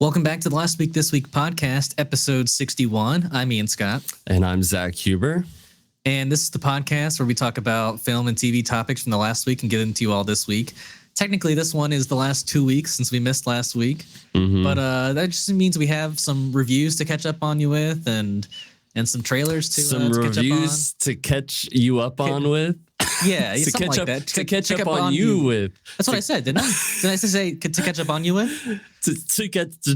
Welcome back to the Last Week This Week podcast, episode 61. I'm Ian Scott. And I'm Zach Huber. And this is the podcast where we talk about film and TV topics from the last week and get into all this week. Technically, this one is the last 2 weeks since we missed last week. But that just means we have some reviews to catch up on you with and some trailers to some to reviews to catch you up on with. Yeah, to something catch like up, that. to catch up on you with. That's what I said, didn't I? Did I say to catch up on you with? To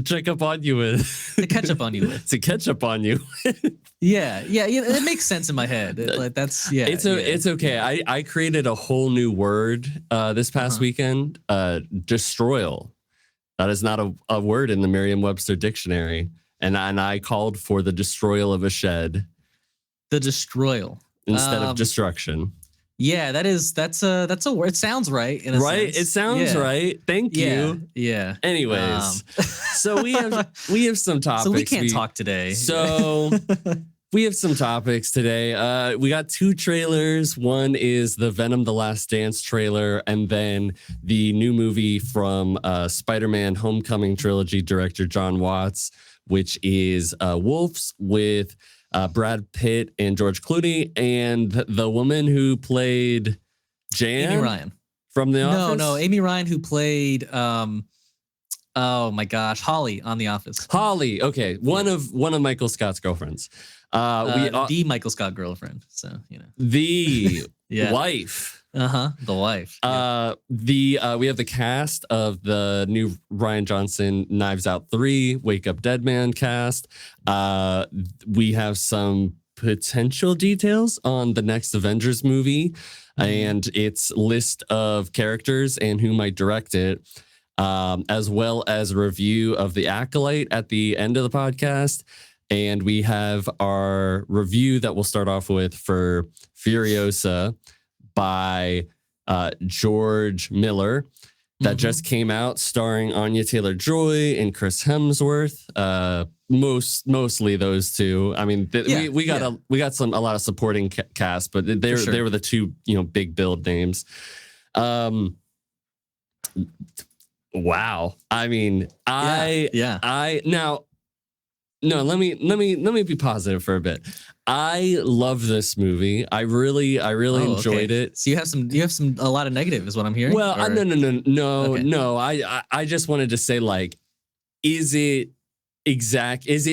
check up on you with. To catch up on you with. To catch up on you. Yeah. It makes sense in my head. It's okay. I created a whole new word this past weekend. Destroyal. That is not a word in the Merriam-Webster dictionary, and I called for the destroyal of a shed. The destroyal instead of destruction. Yeah, that's a word. It sounds right. Right? It sounds right. Thank you. Yeah. Anyways, so we have some topics. So we can't talk today. So we have some topics today. We got two trailers. One is the Venom: The Last Dance trailer, and then the new movie from Spider-Man: Homecoming trilogy director Jon Watts, which is Wolves with Brad Pitt and George Clooney, and the woman who played Jan, Amy Ryan from The Office. No, Amy Ryan who played oh my gosh, Holly on The Office. Holly, okay, one of Michael Scott's girlfriends. The Michael Scott girlfriend. So the wife. The wife. We have the cast of the new Rian Johnson Knives Out 3 Wake Up Dead Man cast. We have some potential details on the next Avengers movie and its list of characters and who might direct it, as well as a review of The Acolyte at the end of the podcast. And we have our review that we'll start off with for Furiosa by George Miller that just came out, starring Anya Taylor-Joy and Chris Hemsworth. Mostly those two. I mean, we got a lot of supporting cast, but they were the two big build names. Wow. I mean, let me be positive for a bit. I love this movie. I really enjoyed it. So you have a lot of negative is what I'm hearing. Well, no. I just wanted to say, like, is it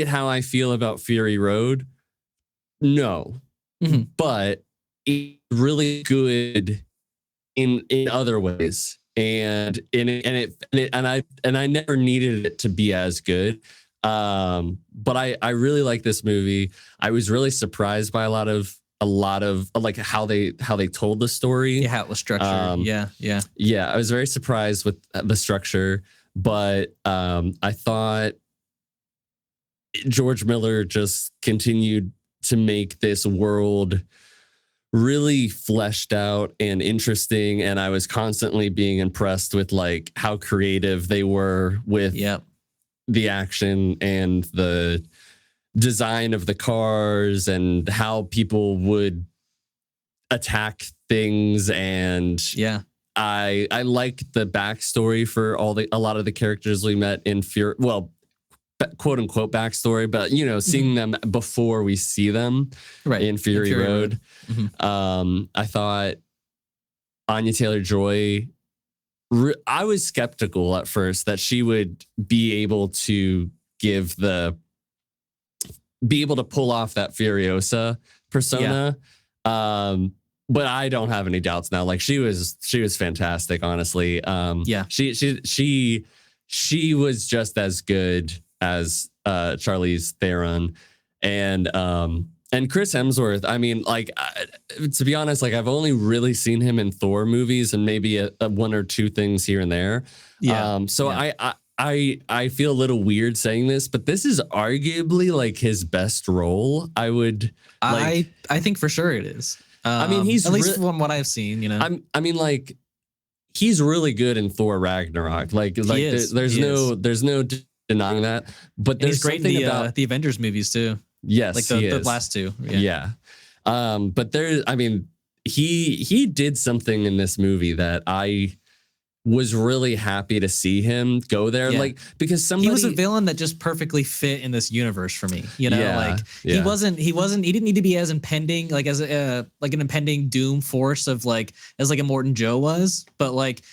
how I feel about Fury Road? No. But it's really good in other ways. And I never needed it to be as good. But I really like this movie. I was really surprised by a lot of like how they told the story. Yeah, how it was structured. Yeah. I was very surprised with the structure, but I thought George Miller just continued to make this world really fleshed out and interesting, and I was constantly being impressed with like how creative they were with the action and the design of the cars and how people would attack things. And I liked the backstory for a lot of the characters we met in quote unquote backstory, but seeing them before we see them in Fury Road. I thought Anya Taylor-Joy, I was skeptical at first that she would be able to pull off that Furiosa persona. But I don't have any doubts now. Like, she was fantastic, honestly. She was just as good as Charlize Theron, and Chris Hemsworth. I mean, like, to be honest, like, I've only really seen him in Thor movies and maybe a one or two things here and there. I feel a little weird saying this, but this is arguably like his best role. I think for sure it is. I mean, he's at least from what I've seen. I mean, like, he's really good in Thor Ragnarok. There's no denying that. But there's he's great in the Avengers movies too. Yes, like the last two. But he did something in this movie that I was really happy to see him go there. Yeah. Like, because somebody, he was a villain that just perfectly fit in this universe for me. You know, Yeah, he didn't need to be as impending, like as a like an impending doom force of like as like a Morton Joe was, but like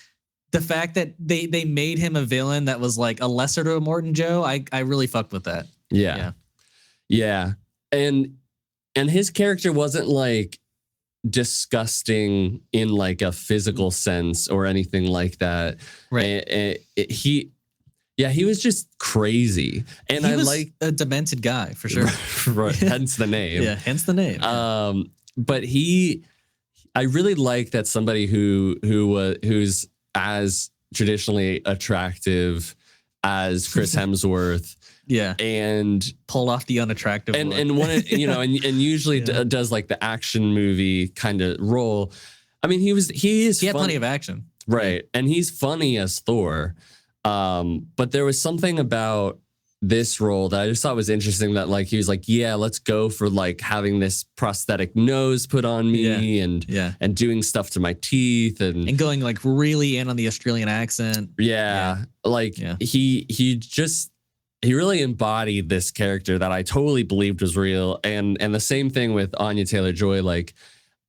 the fact that they made him a villain that was like a lesser to a Morton Joe, I really fucked with that. Yeah. And his character wasn't like disgusting in like a physical sense or anything like that. Right. He was just crazy. And he I was like a demented guy for sure. Right, hence the name. Yeah, hence the name. But I really like that somebody who's as traditionally attractive as Chris Hemsworth. Yeah, and pulled off the unattractive and look. and one and usually does like the action movie kind of role. I mean, he had plenty of action, right? And he's funny as Thor. But there was something about this role that I just thought was interesting. That like he was like, yeah, let's go for like having this prosthetic nose put on me and doing stuff to my teeth and going like really in on the Australian accent. He really embodied this character that I totally believed was real. And the same thing with Anya Taylor-Joy. Like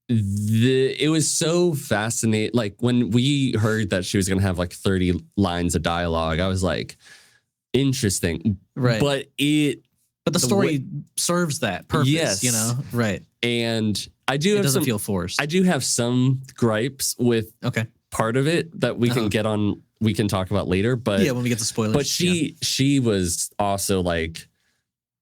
it was so fascinating. Like when we heard that she was going to have like 30 lines of dialogue, I was like, interesting. Right. But the story serves that purpose, yes. You know? Right. And it doesn't feel forced. I do have some gripes with part of it that we can get on. We can talk about later, but when we get to spoilers. But she was also like,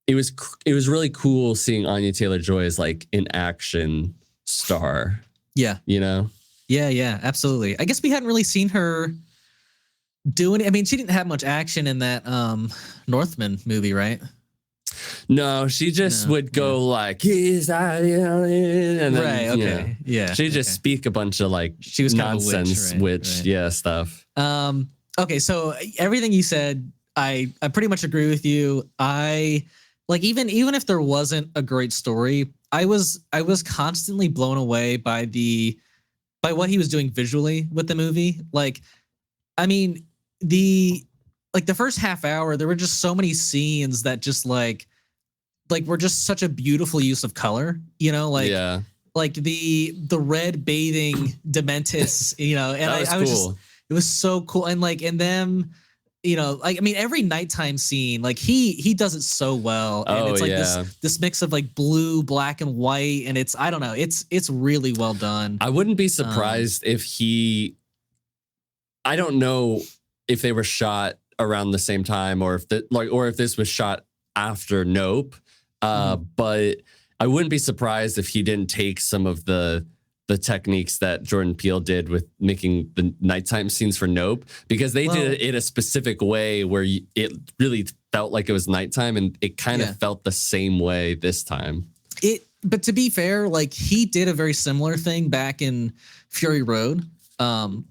it was really cool seeing Anya Taylor-Joy as like an action star. Yeah, you know. Yeah, absolutely. I guess we hadn't really seen her doing. I mean, she didn't have much action in that Northman movie, right? No, she just would go like, he's out, and then, she'd just speak a bunch of like she was nonsense, kind of a witch, stuff. Okay, so everything you said, I pretty much agree with you. I like even if there wasn't a great story, I was constantly blown away by what he was doing visually with the movie. Like, I mean, the first half hour, there were just so many scenes that just like were just such a beautiful use of color, you know, like the red bathing Dementis, you know, and I was cool. It was so cool. And like, and them, you know, like, I mean, every nighttime scene, like he does it so well. And it's like this mix of like blue, black and white. And I don't know, it's really well done. I wouldn't be surprised if I don't know if they were shot around the same time or if this was shot after Nope. But I wouldn't be surprised if he didn't take some of the techniques that Jordan Peele did with making the nighttime scenes for Nope, because they did it in a specific way where it really felt like it was nighttime, and it kind of felt the same way this time. But to be fair, like he did a very similar thing back in Fury Road.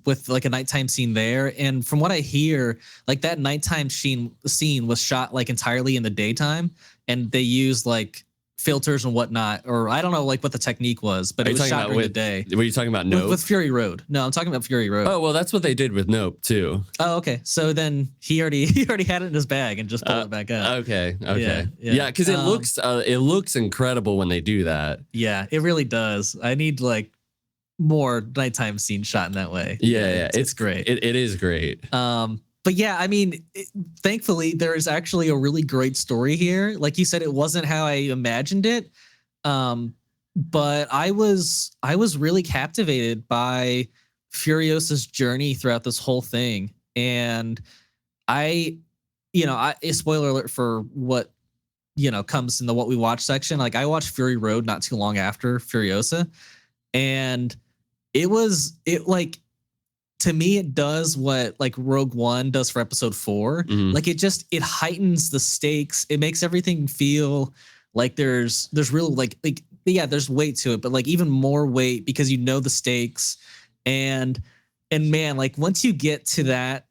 With like a nighttime scene there. And from what I hear, like that nighttime scene was shot like entirely in the daytime, and they used like filters and whatnot, or I don't know like what the technique was, but it was shot during the day. Were you talking about Nope? With Fury Road. No, I'm talking about Fury Road. Oh, well, that's what they did with Nope too. Oh, okay. So then he already had it in his bag and just pulled it back out. Okay. Yeah, because it looks incredible when they do that. Yeah, it really does. I need like more nighttime scenes shot in that way. Yeah, it's great. It is great. But yeah, I mean, thankfully there is actually a really great story here. Like you said, it wasn't how I imagined it. But I was really captivated by Furiosa's journey throughout this whole thing. And a spoiler alert for what, comes in the what we watch section. Like I watched Fury Road not too long after Furiosa, and to me, it does what like Rogue One does for episode 4. Mm-hmm. Like it heightens the stakes. It makes everything feel like there's real there's weight to it, but like even more weight because the stakes. And man, like once you get to that,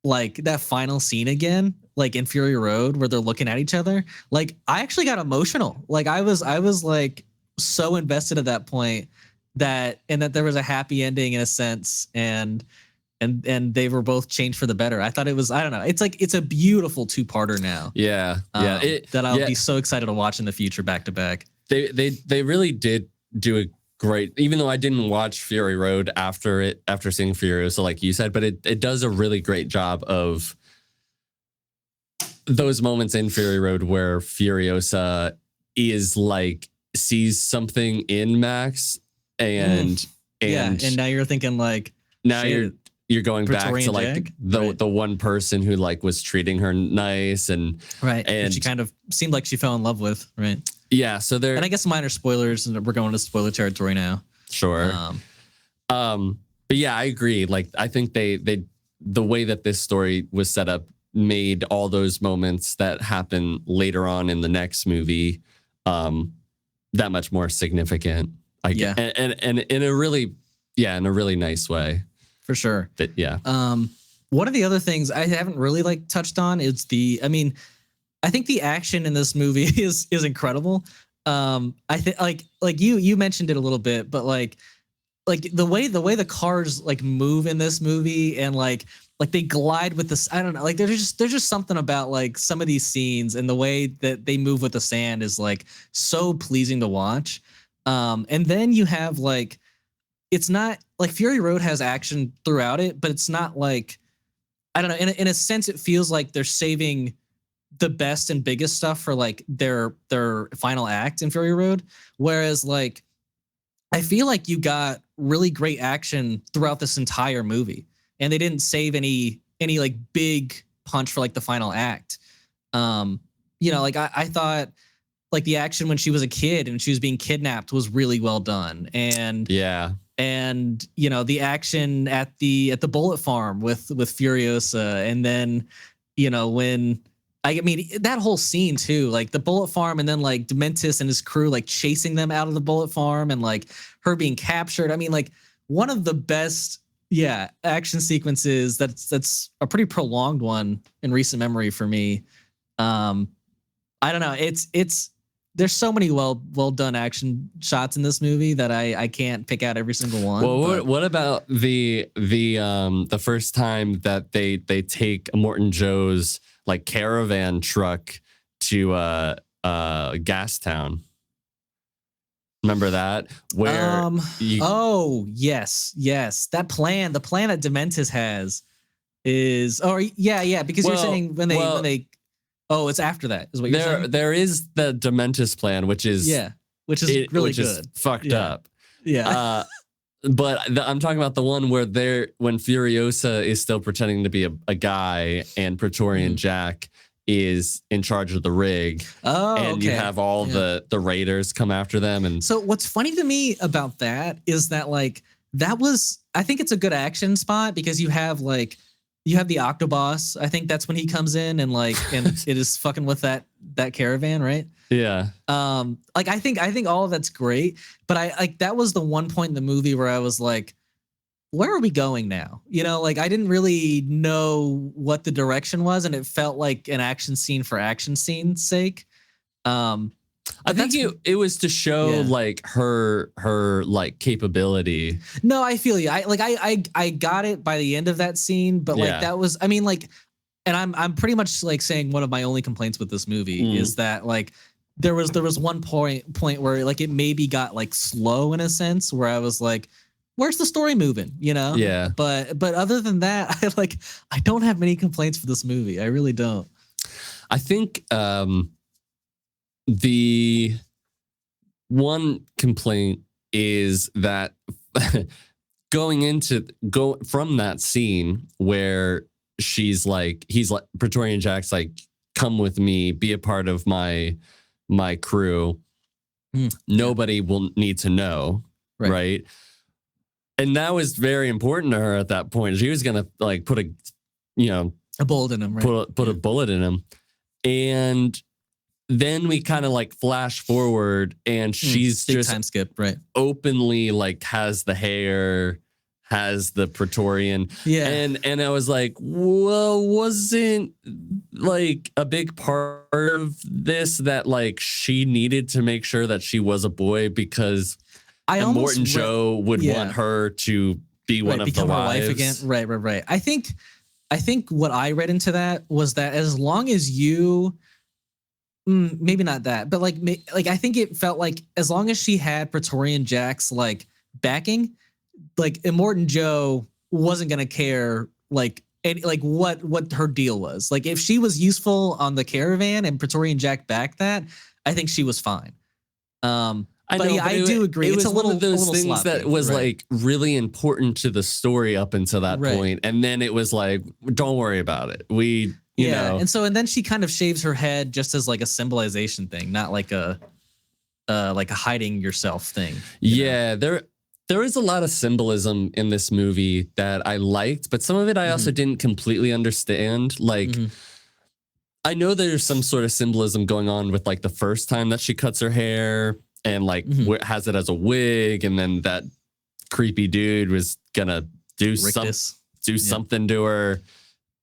like that final scene again, like in Fury Road where they're looking at each other, like I actually got emotional. Like I was like so invested at that point that there was a happy ending in a sense. And and they were both changed for the better. I thought it was, I don't know, it's a beautiful 2-parter now. Yeah, that I'll be so excited to watch in the future back to back. They really did do a great, even though I didn't watch Fury Road after seeing Furiosa, like you said, but it does a really great job of those moments in Fury Road where Furiosa is like sees something in Max and now you're thinking like now you're going back to like Jack? the one person who like was treating her nice and she kind of seemed like she fell in love with, right? Yeah, so there, and I guess minor spoilers, and we're going to spoiler territory now. Sure. But yeah, I agree. Like, I think they the way that this story was set up made all those moments that happen later on in the next movie that much more significant. And in a really nice way. For sure. One of the other things I haven't really like touched on is I think the action in this movie is incredible. I think like you mentioned it a little bit, but like the way the cars like move in this movie and like they glide with this, I don't know, like there's just something about like some of these scenes and the way that they move with the sand is like so pleasing to watch. And then you have like, it's not like Fury Road has action throughout it, but it's not like, I don't know, in a sense it feels like they're saving the best and biggest stuff for like their final act in Fury Road, whereas like I feel like you got really great action throughout this entire movie, and they didn't save any like big punch for like the final act. Like I thought like the action when she was a kid and she was being kidnapped was really well done, and the action at the bullet farm with Furiosa, and then when that whole scene too, like the bullet farm, and then like Dementis and his crew like chasing them out of the bullet farm, and like her being captured. I mean, like one of the best, action sequences that's a pretty prolonged one in recent memory for me. I don't know. It's there's so many well done action shots in this movie that I can't pick out every single one. Well, what about the first time that they take Morton Joe's like caravan truck to Gastown? Remember that? Where yes. The plan that Dementis has is because you're saying when they it's after that is what you're saying. There is the Dementis plan, which is really good. Is fucked up. Yeah. But I'm talking about the one where when Furiosa is still pretending to be a guy and Praetorian Jack is in charge of the rig. You have all the raiders come after them. And so what's funny to me about that is that like I think it's a good action spot because you have the Octoboss. I think that's when he comes in and it is fucking with that caravan, right? Yeah. I think all of that's great, but I that was the one point in the movie where I was like, where are we going now? I didn't really know what the direction was, and it felt like an action scene for action scene's sake. I think it was to show like her like capability. No, I feel you. I got it by the end of that scene, but that was, and I'm pretty much like saying one of my only complaints with this movie is that like there was one point where like it maybe got like slow in a sense where I was like, where's the story moving? Yeah. But other than that, I don't have many complaints for this movie. I really don't. I think the one complaint is that going from that scene where he's like Praetorian Jack's like, come with me, be a part of my crew. Nobody will need to know. Right. And that was very important to her at that point. She was going to like put a bullet in him, right? Put a bullet in him. And then we kind of like flash forward and she's just time skip, right? Openly like has the hair, has the Praetorian. Yeah. And I was like, well, wasn't like a big part of this that like she needed to make sure that she was a boy because Morton Joe would want her to be one of become the her wives wife again. Right. I think what I read into that was that as long as you, maybe not that, but like I think it felt like as long as she had Praetorian Jack's like backing, like Immortan Joe wasn't gonna care like what her deal was. Like if she was useful on the caravan and Praetorian Jack backed that, I think she was fine. I do agree. It's a little one of those things sloppy, that was like really important to the story up until that point, and then it was like, don't worry about it. You know. And then she kind of shaves her head just as like a symbolization thing, not like a hiding yourself thing. Yeah, there is a lot of symbolism in this movie that I liked, but some of it I also didn't completely understand. Like, I know there's some sort of symbolism going on with like the first time that she cuts her hair and like has it as a wig, and then that creepy dude was gonna do something to her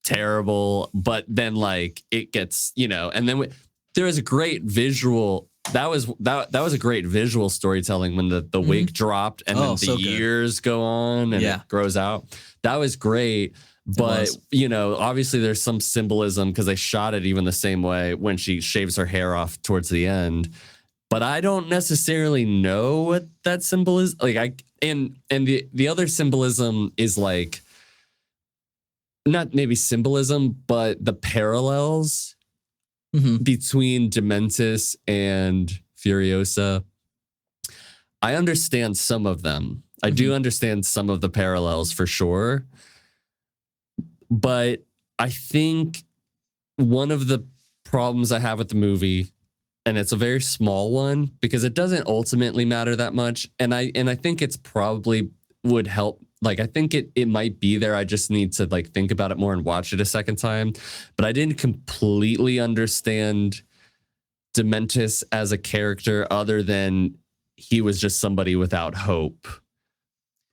terrible, but then like it gets, and then there is a great visual. That was a great visual storytelling when the wig dropped and then the years go on and it grows out. That was great. But, obviously there's some symbolism because they shot it even the same way when she shaves her hair off towards the end. But I don't necessarily know what that symbol is. Like and the other symbolism is like, not maybe symbolism, but the parallels between Dementis and Furiosa. I understand some of them. I do understand some of the parallels for sure. But I think one of the problems I have with the movie, and it's a very small one because it doesn't ultimately matter that much, and I think it's probably would help. Like, I think it might be there. I just need to like think about it more and watch it a second time. But I didn't completely understand Dementis as a character other than he was just somebody without hope,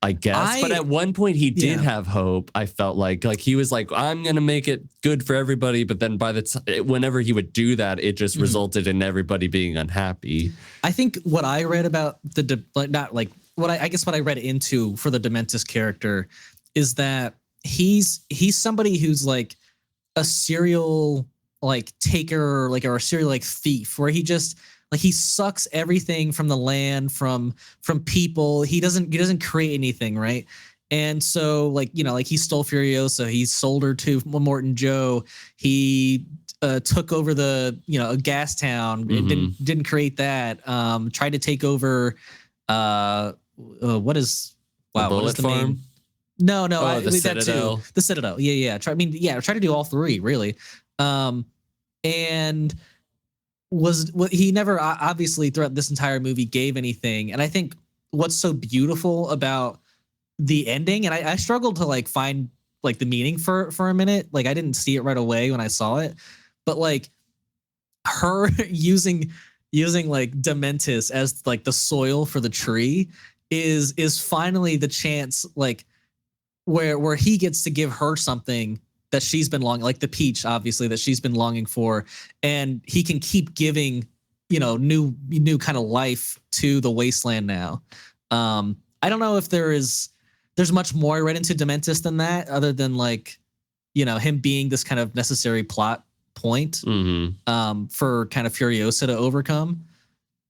I guess. But at one point he did have hope. I felt like he was like, I'm going to make it good for everybody. But then by the time, whenever he would do that, it just resulted in everybody being unhappy. I think what I read about what I read into for the Dementis character is that he's somebody who's like a serial like taker, like, or a serial like thief, where he just like he sucks everything from the land, from people. He doesn't create anything, right? And so like he stole Furiosa, he sold her to Immortan Joe, he took over the a gas town, didn't create that. Tried to take over what is the name? No, the Citadel. That too. The Citadel. Yeah. Try to do all three really. And was what he never obviously throughout this entire movie gave anything. And I think what's so beautiful about the ending, and I struggled to like find like the meaning for a minute. Like I didn't see it right away when I saw it, but like her using like Dementis as like the soil for the tree is finally the chance like where he gets to give her something that she's been longing, like the peach, obviously, that she's been longing for, and he can keep giving, new kind of life to the wasteland now. I don't know if there's much more I read into Dementis than that, other than like, him being this kind of necessary plot point for kind of Furiosa to overcome.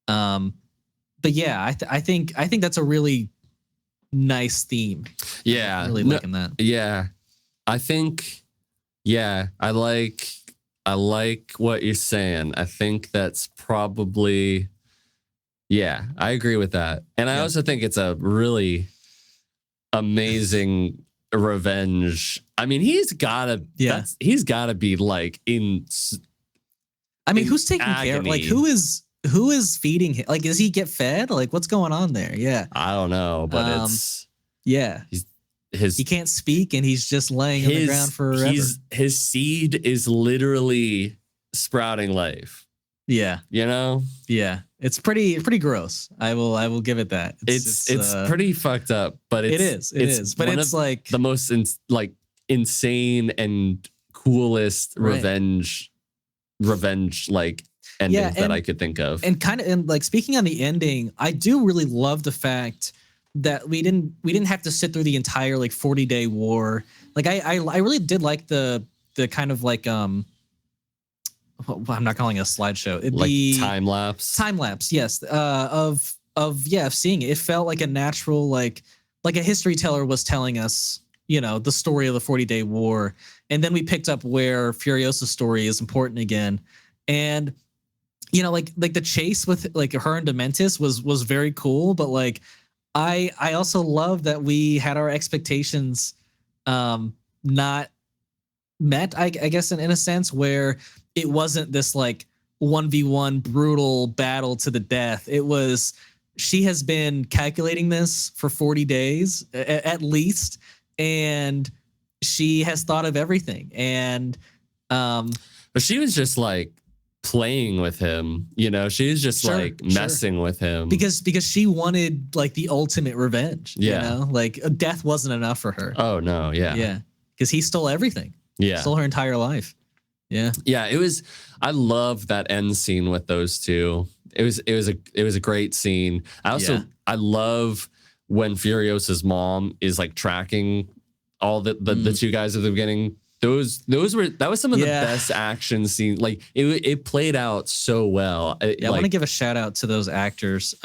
But yeah, I think that's a really nice theme. Yeah, I'm really liking that. Yeah, I think. Yeah, I like what you're saying. I think that's probably, I agree with that. And I also think it's a really amazing revenge. I mean, he's gotta be like who's taking care? Like who is feeding him? Like, does he get fed? Like, what's going on there? Yeah, I don't know, but he can't speak and he's just laying on the ground forever. His seed is literally sprouting life. Yeah. Yeah. It's pretty gross. I will give it that. It's pretty fucked up, but it is. But it's like the most insane and coolest revenge like endings that I could think of. And like speaking on the ending, I do really love the fact that we didn't have to sit through the entire like 40-day war. Like I really did like the kind of like I'm not calling it a slideshow. Like the time lapse. Time lapse, yes. Of seeing it. It felt like a natural like a history teller was telling us, the story of the 40-day war. And then we picked up where Furiosa's story is important again. And like the chase with like her and Dementis was very cool, but like I also love that we had our expectations not met, I guess in a sense, where it wasn't this like 1v1 brutal battle to the death. It was, she has been calculating this for 40 days at least, and she has thought of everything. And but she was just like playing with him, she was just like messing with him because she wanted like the ultimate revenge. Like death wasn't enough for her. Oh no. Yeah because he stole everything. Stole her entire life. It was, I love that end scene with those two. It was a great scene. I love when Furiosa's mom is like tracking all the two guys at the beginning. That was some of the best action scenes. Like it played out so well. I want to give a shout out to those actors.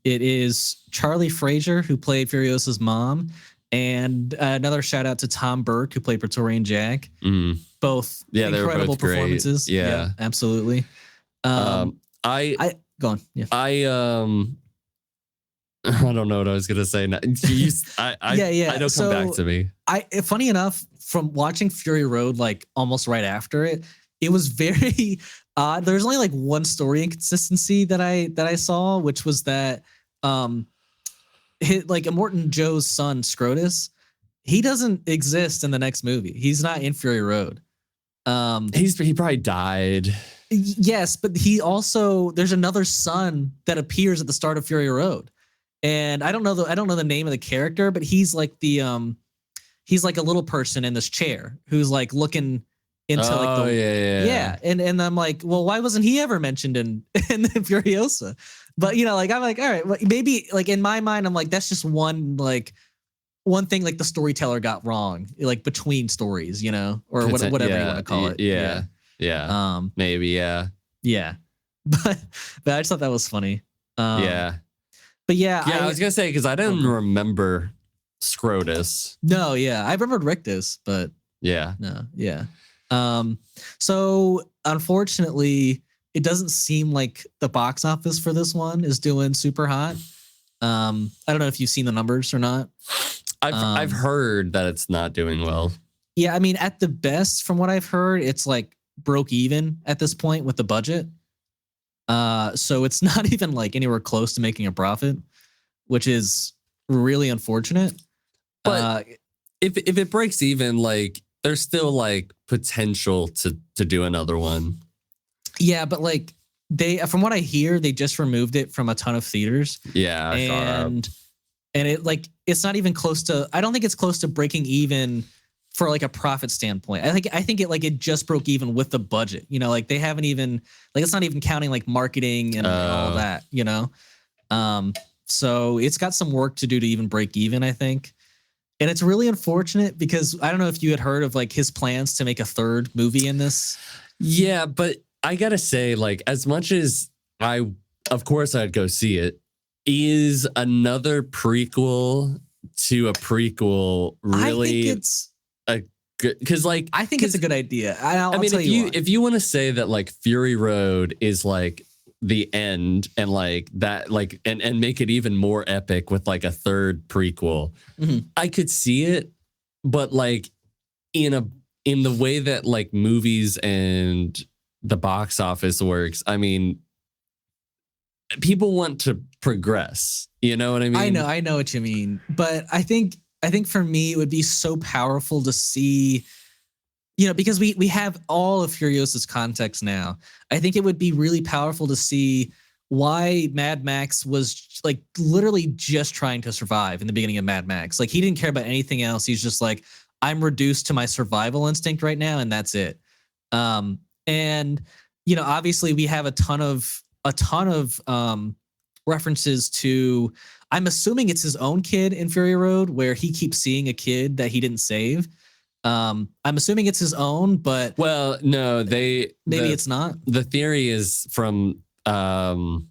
It is Charlie Fraser who played Furiosa's mom, and another shout out to Tom Burke who played Praetorian Jack. Both incredible both performances. Yeah, absolutely. I go on. Yeah. I don't know what I was gonna say. I don't come back to me. Funny enough, from watching Fury Road like almost right after it, it was very odd. There's only like one story inconsistency that I saw, which was that Immortan Joe's son Scrotus, he doesn't exist in the next movie. He's not in Fury Road. He probably died. Yes, but he also, there's another son that appears at the start of Fury Road. And I don't know the name of the character, but he's like he's like a little person in this chair who's like looking into and I'm like, well, why wasn't he ever mentioned in Furiosa? But I'm like, all right, well, maybe like in my mind, I'm like, that's just one thing like the storyteller got wrong, like between stories, or whatever you want to call it. Yeah. Maybe. Yeah. But I just thought that was funny. But I was gonna say, because I didn't remember Scrotus. No, I remembered Rictus, but so unfortunately, it doesn't seem like the box office for this one is doing super hot. I don't know if you've seen the numbers or not. I've heard that it's not doing well. Yeah, I mean, at the best, from what I've heard, it's like broke even at this point with the budget. So it's not even like anywhere close to making a profit, which is really unfortunate. But if it breaks even, like there's still like potential to do another one. Yeah, but like from what I hear, they just removed it from a ton of theaters. Yeah, and it like it's not even close to. I don't think it's close to breaking even for like a profit standpoint. I think it just broke even with the budget. Like they haven't even like it's not even counting like marketing and all that. So it's got some work to do to even break even, I think. And it's really unfortunate because I don't know if you had heard of like his plans to make a third movie in this. Yeah, but I gotta say, like, as much as of course I'd go see it, is another prequel to a prequel really? I think it's a good, because like I think it's a good idea. I mean, if you want to say that like Fury Road is like the end and like that, like and make it even more epic with like a third prequel, I could see it, but like in the way that like movies and the box office works, I mean, people want to progress. You know what I mean? I know what you mean, but I think for me it would be so powerful to see, because we have all of Furiosa's context now. I think it would be really powerful to see why Mad Max was like literally just trying to survive in the beginning of Mad Max. Like he didn't care about anything else. He's just like, I'm reduced to my survival instinct right now, and that's it. And obviously we have a ton of references to I'm assuming it's his own kid in Fury Road, where he keeps seeing a kid that he didn't save. I'm assuming it's his own, but well, no, maybe it's not. The theory is from that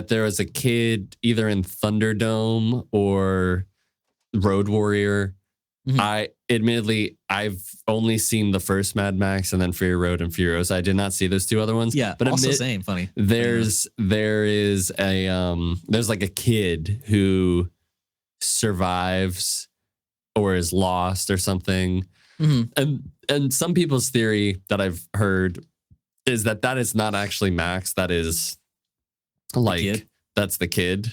there was a kid either in Thunderdome or Road Warrior. Mm-hmm. I've only seen the first Mad Max and then Fury Road and Furiosa. I did not see those two other ones. Yeah, but also same funny. There is there's like a kid who survives or is lost or something. Mm-hmm. And some people's theory that I've heard is that is not actually Max. That is like that's the kid.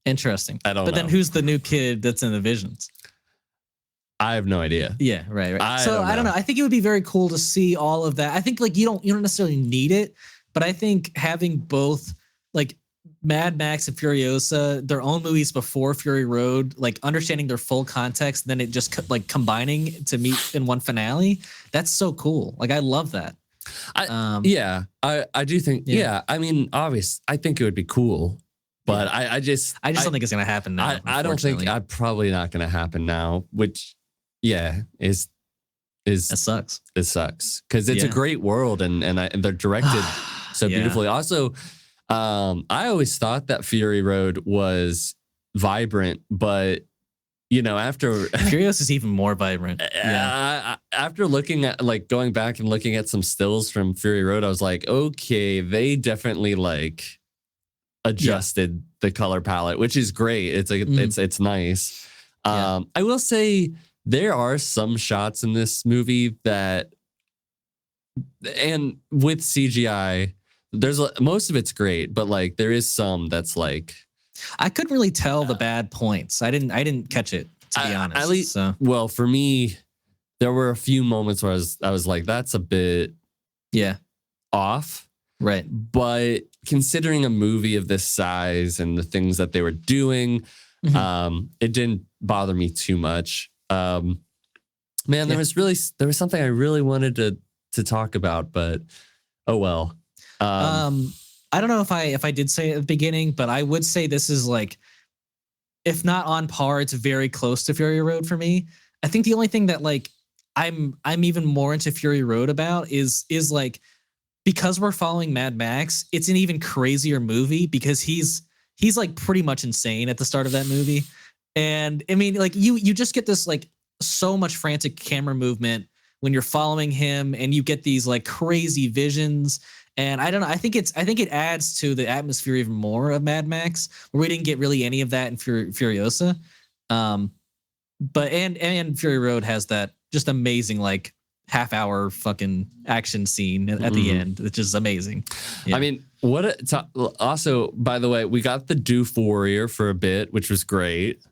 Interesting. I don't know. But then who's the new kid that's in the visions? I have no idea. Yeah, right. I don't know. I think it would be very cool to see all of that. I think like you don't necessarily need it, but I think having both like Mad Max and Furiosa, their own movies before Fury Road, like understanding their full context, then it just like combining to meet in one finale. That's so cool. Like I love that. I do think. Yeah, I mean, obviously, I think it would be cool. But I just don't think it's gonna happen now. I don't think probably not gonna happen now, which is that sucks. It sucks because it's a great world and they're directed so beautifully. Also, I always thought that Fury Road was vibrant, but after Furious is even more vibrant. After looking at going back and looking at some stills from Fury Road, I was like, okay, they definitely adjusted the color palette, which is great. It's nice. I will say there are some shots in this movie that, and with CGI, there's most of it's great, but there is some that's I couldn't really tell the bad points. I didn't catch it, to be honest. At least, well, for me, there were a few moments where I was like, that's a bit off. Right. But considering a movie of this size and the things that they were doing, it didn't bother me too much. There was something I really wanted to talk about, but oh well. I don't know if I did say it at the beginning, but I would say this is if not on par, it's very close to Fury Road for me. I think the only thing that I'm even more into Fury Road about is because we're following Mad Max, it's an even crazier movie because he's pretty much insane at the start of that movie. And I mean, you just get this so much frantic camera movement when you're following him, and you get these crazy visions. And I don't know. I think it adds to the atmosphere even more of Mad Max, where we didn't get really any of that in Furiosa. But and Fury Road has that just amazing half-hour fucking action scene at the end, which is amazing. Yeah. I mean, also, by the way, we got the Doof Warrior for a bit, which was great.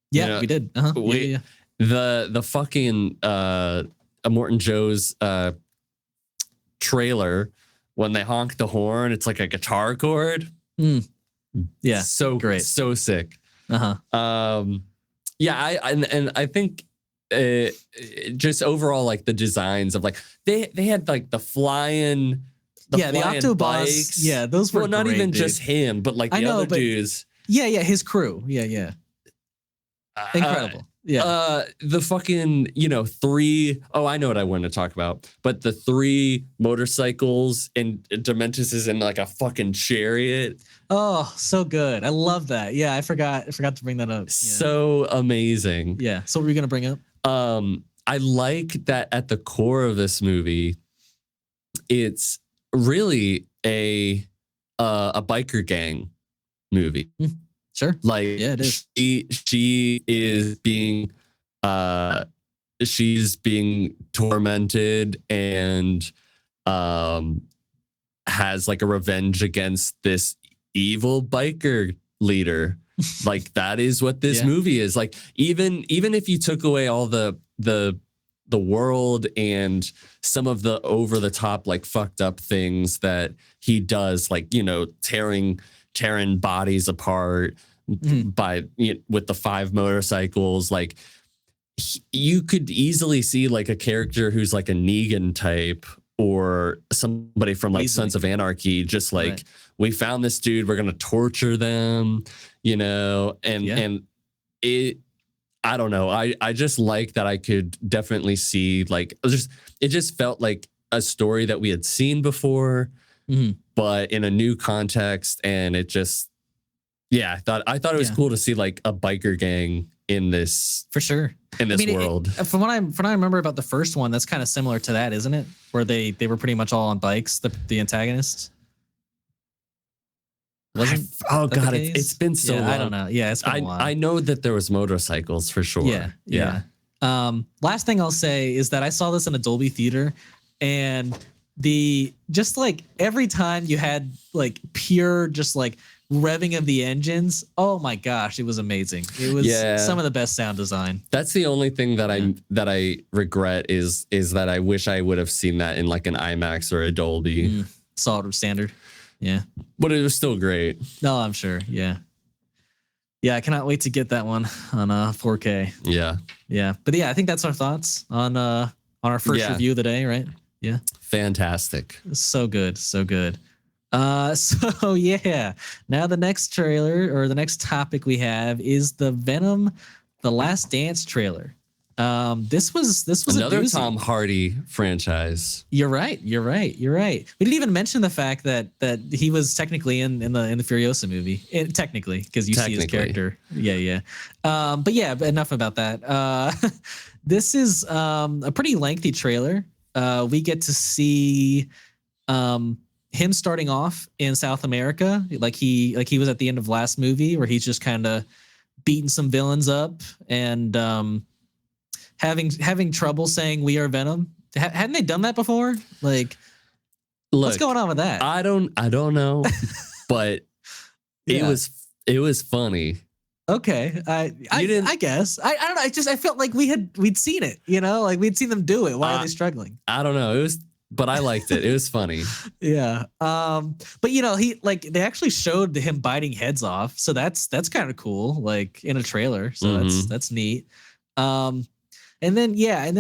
Yeah, we did. The fucking Morton Joe's trailer, when they honk the horn, it's like a guitar chord. Yeah, so great, so sick. I think just overall the designs of they had the flying the Octobus bikes. Yeah, those were not great, even dude. just him, but the other dudes. Yeah, his crew. Yeah. Incredible. The fucking, three. Oh, I know what I wanted to talk about. But the 3 motorcycles and Dementus is in a fucking chariot. Oh, so good. I love that. Yeah, I forgot to bring that up. Yeah. So amazing. Yeah. So what were you gonna bring up? I like that at the core of this movie, it's really a biker gang movie. Sure. It is. She is being she's being tormented and has a revenge against this evil biker leader. That is what this movie is. Even if you took away all the world and some of the over the top fucked up things that he does, tearing bodies apart by with the 5 motorcycles, you could easily see a character who's a Negan type or somebody from like Easily. Sons of Anarchy, just like Right. we found this dude, we're gonna torture them, and it. I don't know. I just like that I could definitely see like it just felt like a story that we had seen before, but in a new context, and it just I thought it was cool to see like a biker gang in this for sure in this world. From what I remember about the first one, that's kind of similar to that, isn't it? Where they were pretty much all on bikes, the antagonists. Oh god, it's been so long. I don't know. Yeah, it's been a while. I know that there was motorcycles for sure. Yeah. Last thing I'll say is that I saw this in a Dolby theater, and just like every time you had like pure just like revving of the engines, oh my gosh, it was amazing. It was some of the best sound design. That's the only thing that I regret is that I wish I would have seen that in like an IMAX or a Dolby. Solid standard. Yeah. But it was still great. No, I'm sure. Yeah. Yeah, I cannot wait to get that one on 4K. Yeah. Yeah. But yeah, I think that's our thoughts on our first review of the day, right? Yeah. Fantastic. So good. So good. So yeah. Now the next trailer or the next topic we have is the Venom The Last Dance trailer. This was another Tom Hardy franchise. You're right. We didn't even mention the fact that he was technically in the Furiosa movie. Technically, because you see his character. Yeah. But yeah, enough about that. This is a pretty lengthy trailer. We get to see him starting off in South America, like he was at the end of last movie, where he's just kind of beating some villains up and having trouble saying we are Venom. Hadn't they done that before? Like, what's going on with that? I don't know, but it was funny. Okay, I guess I don't know. I felt like we'd seen it. Like we'd seen them do it. Why are they struggling? I don't know. But I liked it. It was funny. Yeah. But they actually showed him biting heads off, so that's kind of cool. Like in a trailer, so that's neat. And then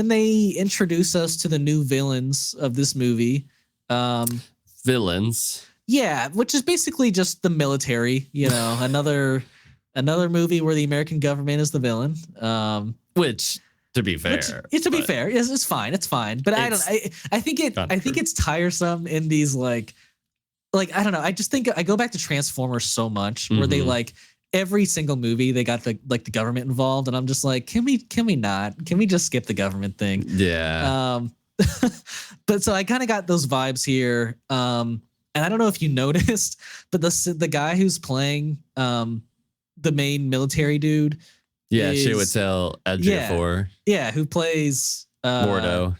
they introduce us to the new villains of this movie. Villains. Yeah, which is basically just the military. Another movie where the American government is the villain. Which, to be fair, it's fine. It's fine. But I think it's tiresome in these like I don't know. I just think I go back to Transformers so much, where they like. Every single movie they got the government involved, and I'm just like, can we just skip the government thing? Yeah. But so I kind of got those vibes here. And I don't know if you noticed, but the guy who's playing the main military dude, Chiwetel Ejiofor. Yeah, who plays Mordo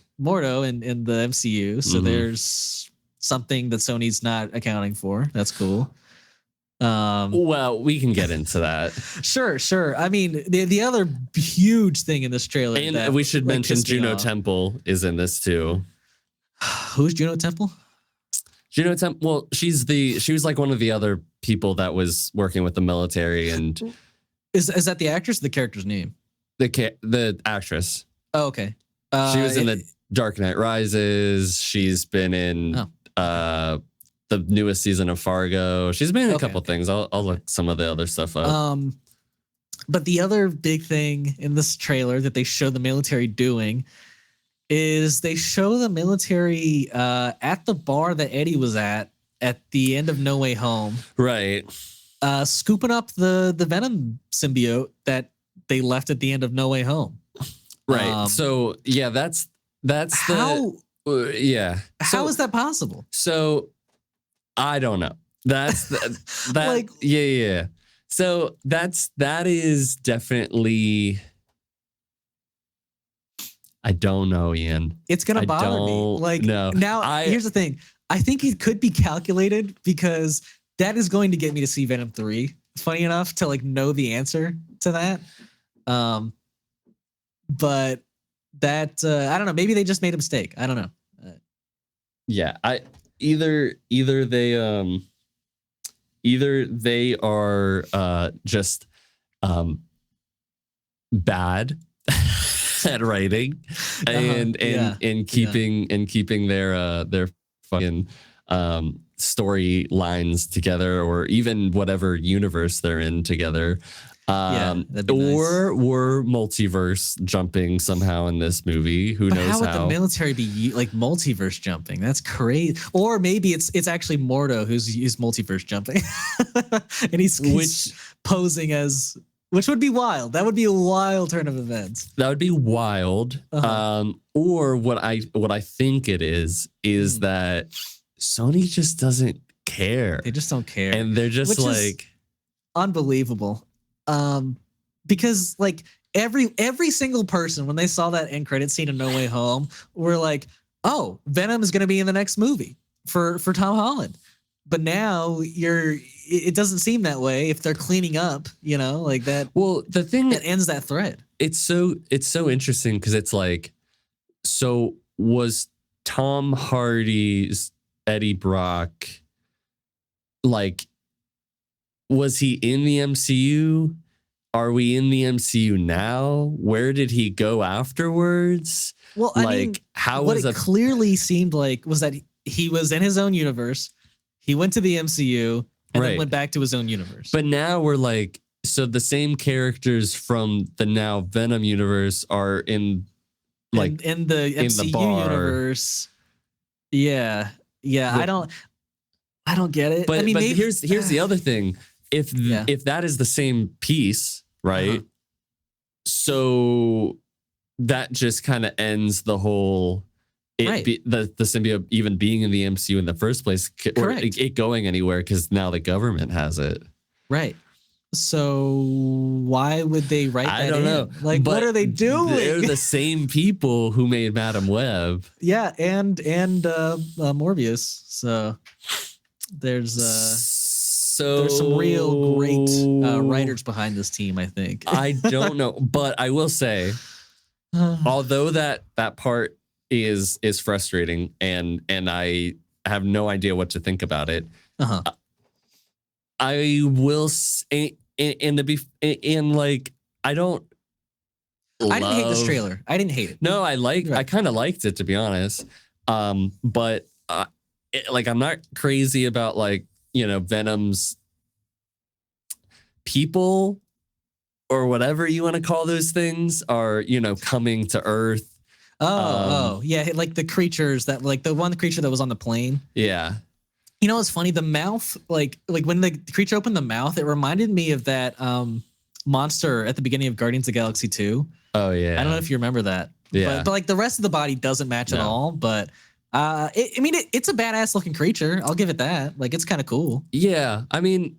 in the MCU. So there's something that Sony's not accounting for. That's cool. Well, we can get into that. Sure. I mean, the other huge thing in this trailer, and we should mention Juno Temple is in this too. Who's Juno Temple? Juno Temple. Well, she was like one of the other people that was working with the military, and is that the actress or the character's name? The actress. Oh, okay. She was in the Dark Knight Rises. She's been in the newest season of Fargo. She's been in a couple things. I'll look some of the other stuff up. But the other big thing in this trailer that they show the military doing is they show the military at the bar that Eddie was at the end of No Way Home. Right. Scooping up the Venom symbiote that they left at the end of No Way Home. Right. So yeah, that's how. How is that possible? So I don't know. That's that. Like, yeah. So that is definitely. I don't know, Ian. It's gonna bother me. Like, no. Now, here's the thing. I think it could be calculated, because that is going to get me to see Venom 3. Funny enough, to like know the answer to that. But that I don't know. Maybe they just made a mistake. I don't know. Yeah, either they are just bad at writing and keeping their fucking storylines together, or even whatever universe they're in together. That'd be nice. Or we're multiverse jumping somehow in this movie. Who knows how? Would the military be like multiverse jumping? That's crazy. Or maybe it's actually Mordo who's multiverse jumping, and he's posing as, which would be wild. That would be a wild turn of events. That would be wild. Or what I think it is that Sony just doesn't care. They just don't care, and they're just unbelievable. Because like every single person, when they saw that end credit scene in No Way Home, were like, oh, Venom is going to be in the next movie for Tom Holland. But now it doesn't seem that way if they're cleaning up, like that. Well, the thing that ends that thread. It's so interesting because it's like, so was Tom Hardy's Eddie Brock, like, was he in the MCU? Are we in the MCU now? Where did he go afterwards? Well, I mean, what it clearly seemed like was that he was in his own universe. He went to the MCU and then went back to his own universe. But now we're like, so the same characters from the now Venom universe are in the MCU universe. Yeah. I don't get it. But here's the other thing. If that is the same piece, right? So that just kind of ends the whole the symbiote even being in the MCU in the first place, or it going anywhere, because now the government has it. Right. So why would they write that in? I don't know. Like, what are they doing? They're the same people who made Madam Web. Yeah, and Morbius. So there's some real great writers behind this team, I think. I don't know, but I will say, although that part is frustrating, and I have no idea what to think about it. I will say, and I don't. I didn't hate this trailer. I didn't hate it. No, I kind of liked it, to be honest. But I'm not crazy about Venom's people, or whatever you want to call those things, are coming to Earth. Yeah, like the creatures that, like the one creature that was on the plane. Yeah. It's funny, the mouth, like when the creature opened the mouth, it reminded me of that monster at the beginning of Guardians of the Galaxy 2. Oh yeah. I don't know if you remember that. Yeah. But like the rest of the body doesn't match at all. But it's a badass looking creature. I'll give it that. Like, it's kind of cool. Yeah. I mean,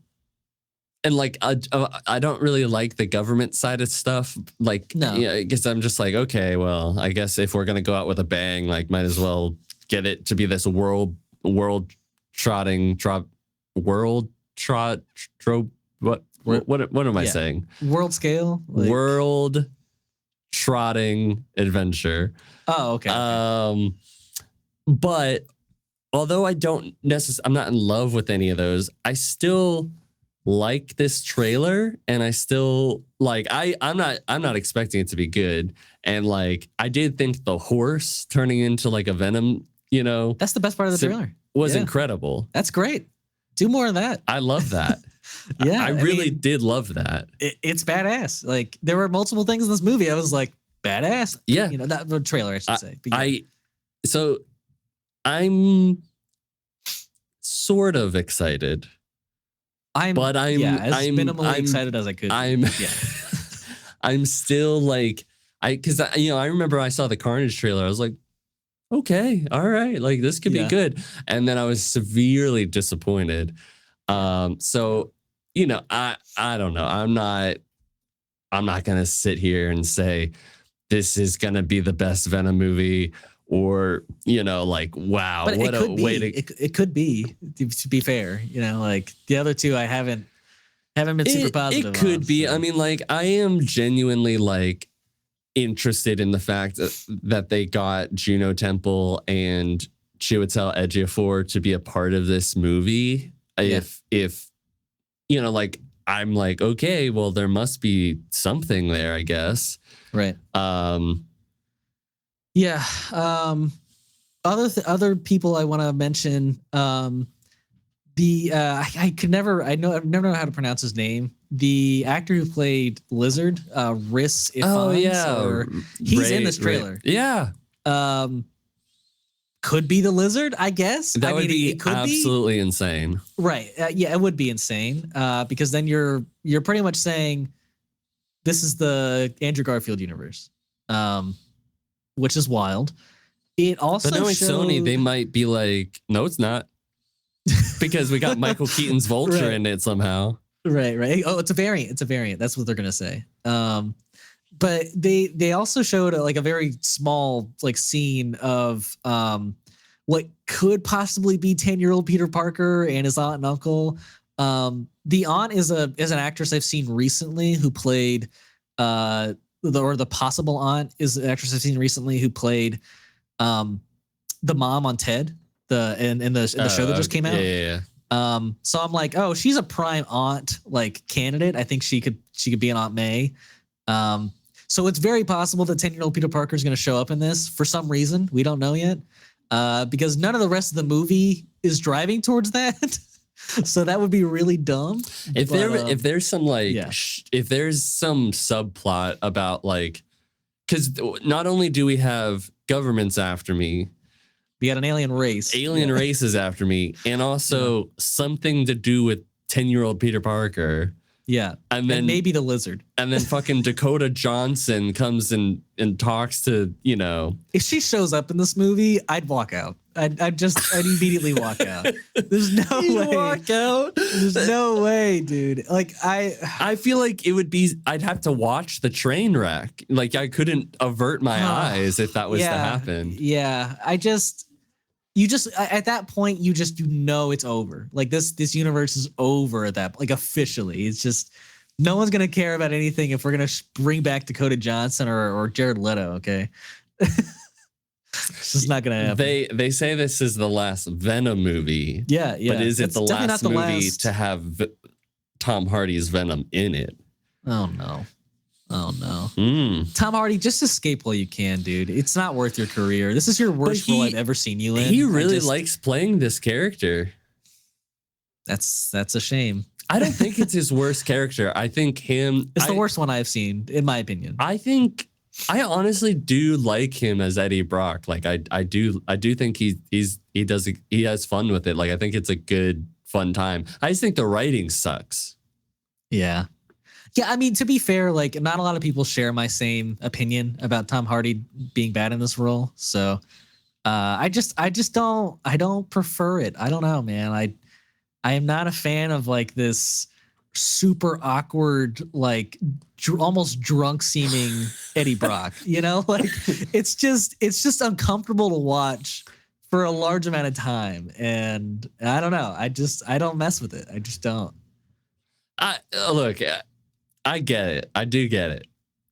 and I don't really like the government side of stuff. Like, no. I guess I'm just like, okay, well, I guess if we're gonna go out with a bang, like, might as well get it to be this world trot. What am I saying? World scale. World trotting adventure. Oh, okay. But although I'm not in love with any of those, I still like this trailer, and I still I'm not expecting it to be good. And I did think the horse turning into a Venom, that's the best part of the trailer. Was incredible. That's great. Do more of that. I love that. Yeah, I really did love that. It's badass. Like, there were multiple things in this movie I was like, badass. Yeah. That the trailer, I should say. But so I'm sort of excited. I'm minimally excited as I could. I'm still because I remember I saw the Carnage trailer. I was like, okay, all right, this could be good. And then I was severely disappointed. So I don't know. I'm not gonna sit here and say this is gonna be the best Venom movie, or wow, but what a way to. It could be, to be fair. The other two I haven't been super positive. It could be. So. I mean, I am genuinely interested in the fact that they got Juno Temple and Chiwetel Ejiofor to be a part of this movie. Yeah. If I'm okay, well, there must be something there, I guess. Right. Yeah. Other people I want to mention. I could never. I've never known how to pronounce his name. The actor who played Lizard, Rhys Ifans. Oh yeah, he's in this trailer. Ray. Yeah. Could be the Lizard, I guess. That would be it could absolutely insane. Right. Yeah, it would be insane. Because then you're pretty much saying this is the Andrew Garfield universe, which is wild. It also, but knowing Sony, they might be like, no, it's not, because we got Michael Keaton's Vulture right. in it somehow. Right. Oh, it's a variant. It's a variant. That's what they're gonna say. But they also showed a very small scene of what could possibly be 10-year-old Peter Parker and his aunt and uncle. The aunt is an actress I've seen recently who played the possible aunt is an actress I've seen recently who played the mom on Ted in the show that just came out. Yeah. So I'm like, oh, she's a prime aunt candidate. I think she could be an Aunt May. So it's very possible that 10-year-old Peter Parker is going to show up in this for some reason. We don't know yet, because none of the rest of the movie is driving towards that. So that would be really dumb. If there's some if there's some subplot about because not only do we have governments after me, we got an alien race. Alien race is after me, and also something to do with 10-year-old Peter Parker. Yeah. And then maybe the Lizard. And then fucking Dakota Johnson comes and talks to, If she shows up in this movie, I'd walk out. I'd immediately walk out. There's no way. Walk out? There's no way, dude. I feel like it would be, I'd have to watch the train wreck. I couldn't avert my eyes if that was to happen. Yeah. At that point, you know it's over. This universe is over at that, officially. It's just, no one's going to care about anything if we're going to bring back Dakota Johnson or Jared Leto, okay? It's just not going to happen. They say this is the last Venom movie. Yeah. But is it the last movie to have Tom Hardy's Venom in it? Oh, no. Tom Hardy, just escape while you can, dude. It's not worth your career. This is your worst role I've ever seen you in. He really likes playing this character. That's a shame. I don't think it's his worst character. I think it's the worst one I've seen, in my opinion. I honestly do like him as Eddie Brock. I do think he has fun with it. I think it's a good fun time. I just think the writing sucks. Yeah. Yeah, I mean, to be fair, not a lot of people share my same opinion about Tom Hardy being bad in this role. So I don't prefer it. I don't know, man. I am not a fan of this super awkward, almost drunk seeming Eddie Brock. It's just uncomfortable to watch for a large amount of time. And I don't know. I don't mess with it. I just don't. Look, I get it. I do get it.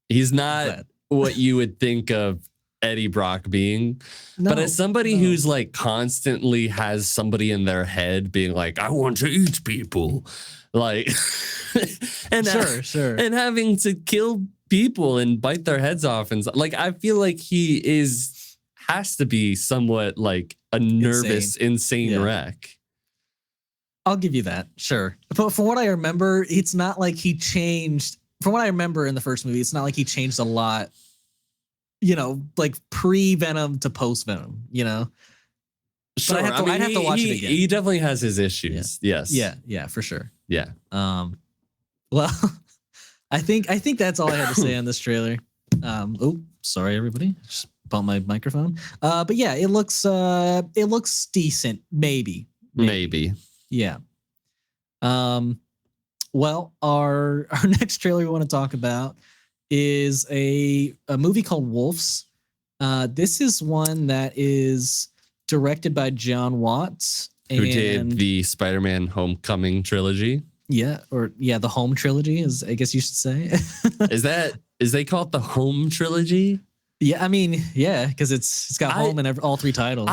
He's not what you would think of Eddie Brock being. But as somebody who's constantly has somebody in their head being like, I want to eat people. And sure. And having to kill people and bite their heads off. And I feel like he has to be somewhat a nervous, insane wreck. I'll give you that, sure. But from what I remember, it's not like he changed. From what I remember in the first movie, it's not like he changed a lot, pre-Venom to post-Venom, Sure. But I'd have to watch it again. He definitely has his issues. Yeah. Yes. Yeah, for sure. Yeah. Well, I think that's all I had to say on this trailer. Sorry, everybody. Just bumped my microphone. But yeah, it looks decent, maybe. Yeah. Well, our next trailer we want to talk about is a movie called Wolves. This is one that is directed by Jon Watts, who did the Spider-Man Homecoming trilogy. Yeah, the Home trilogy, I guess you should say. is they call it the Home trilogy? Yeah, I mean, yeah, because it's got home in all three titles.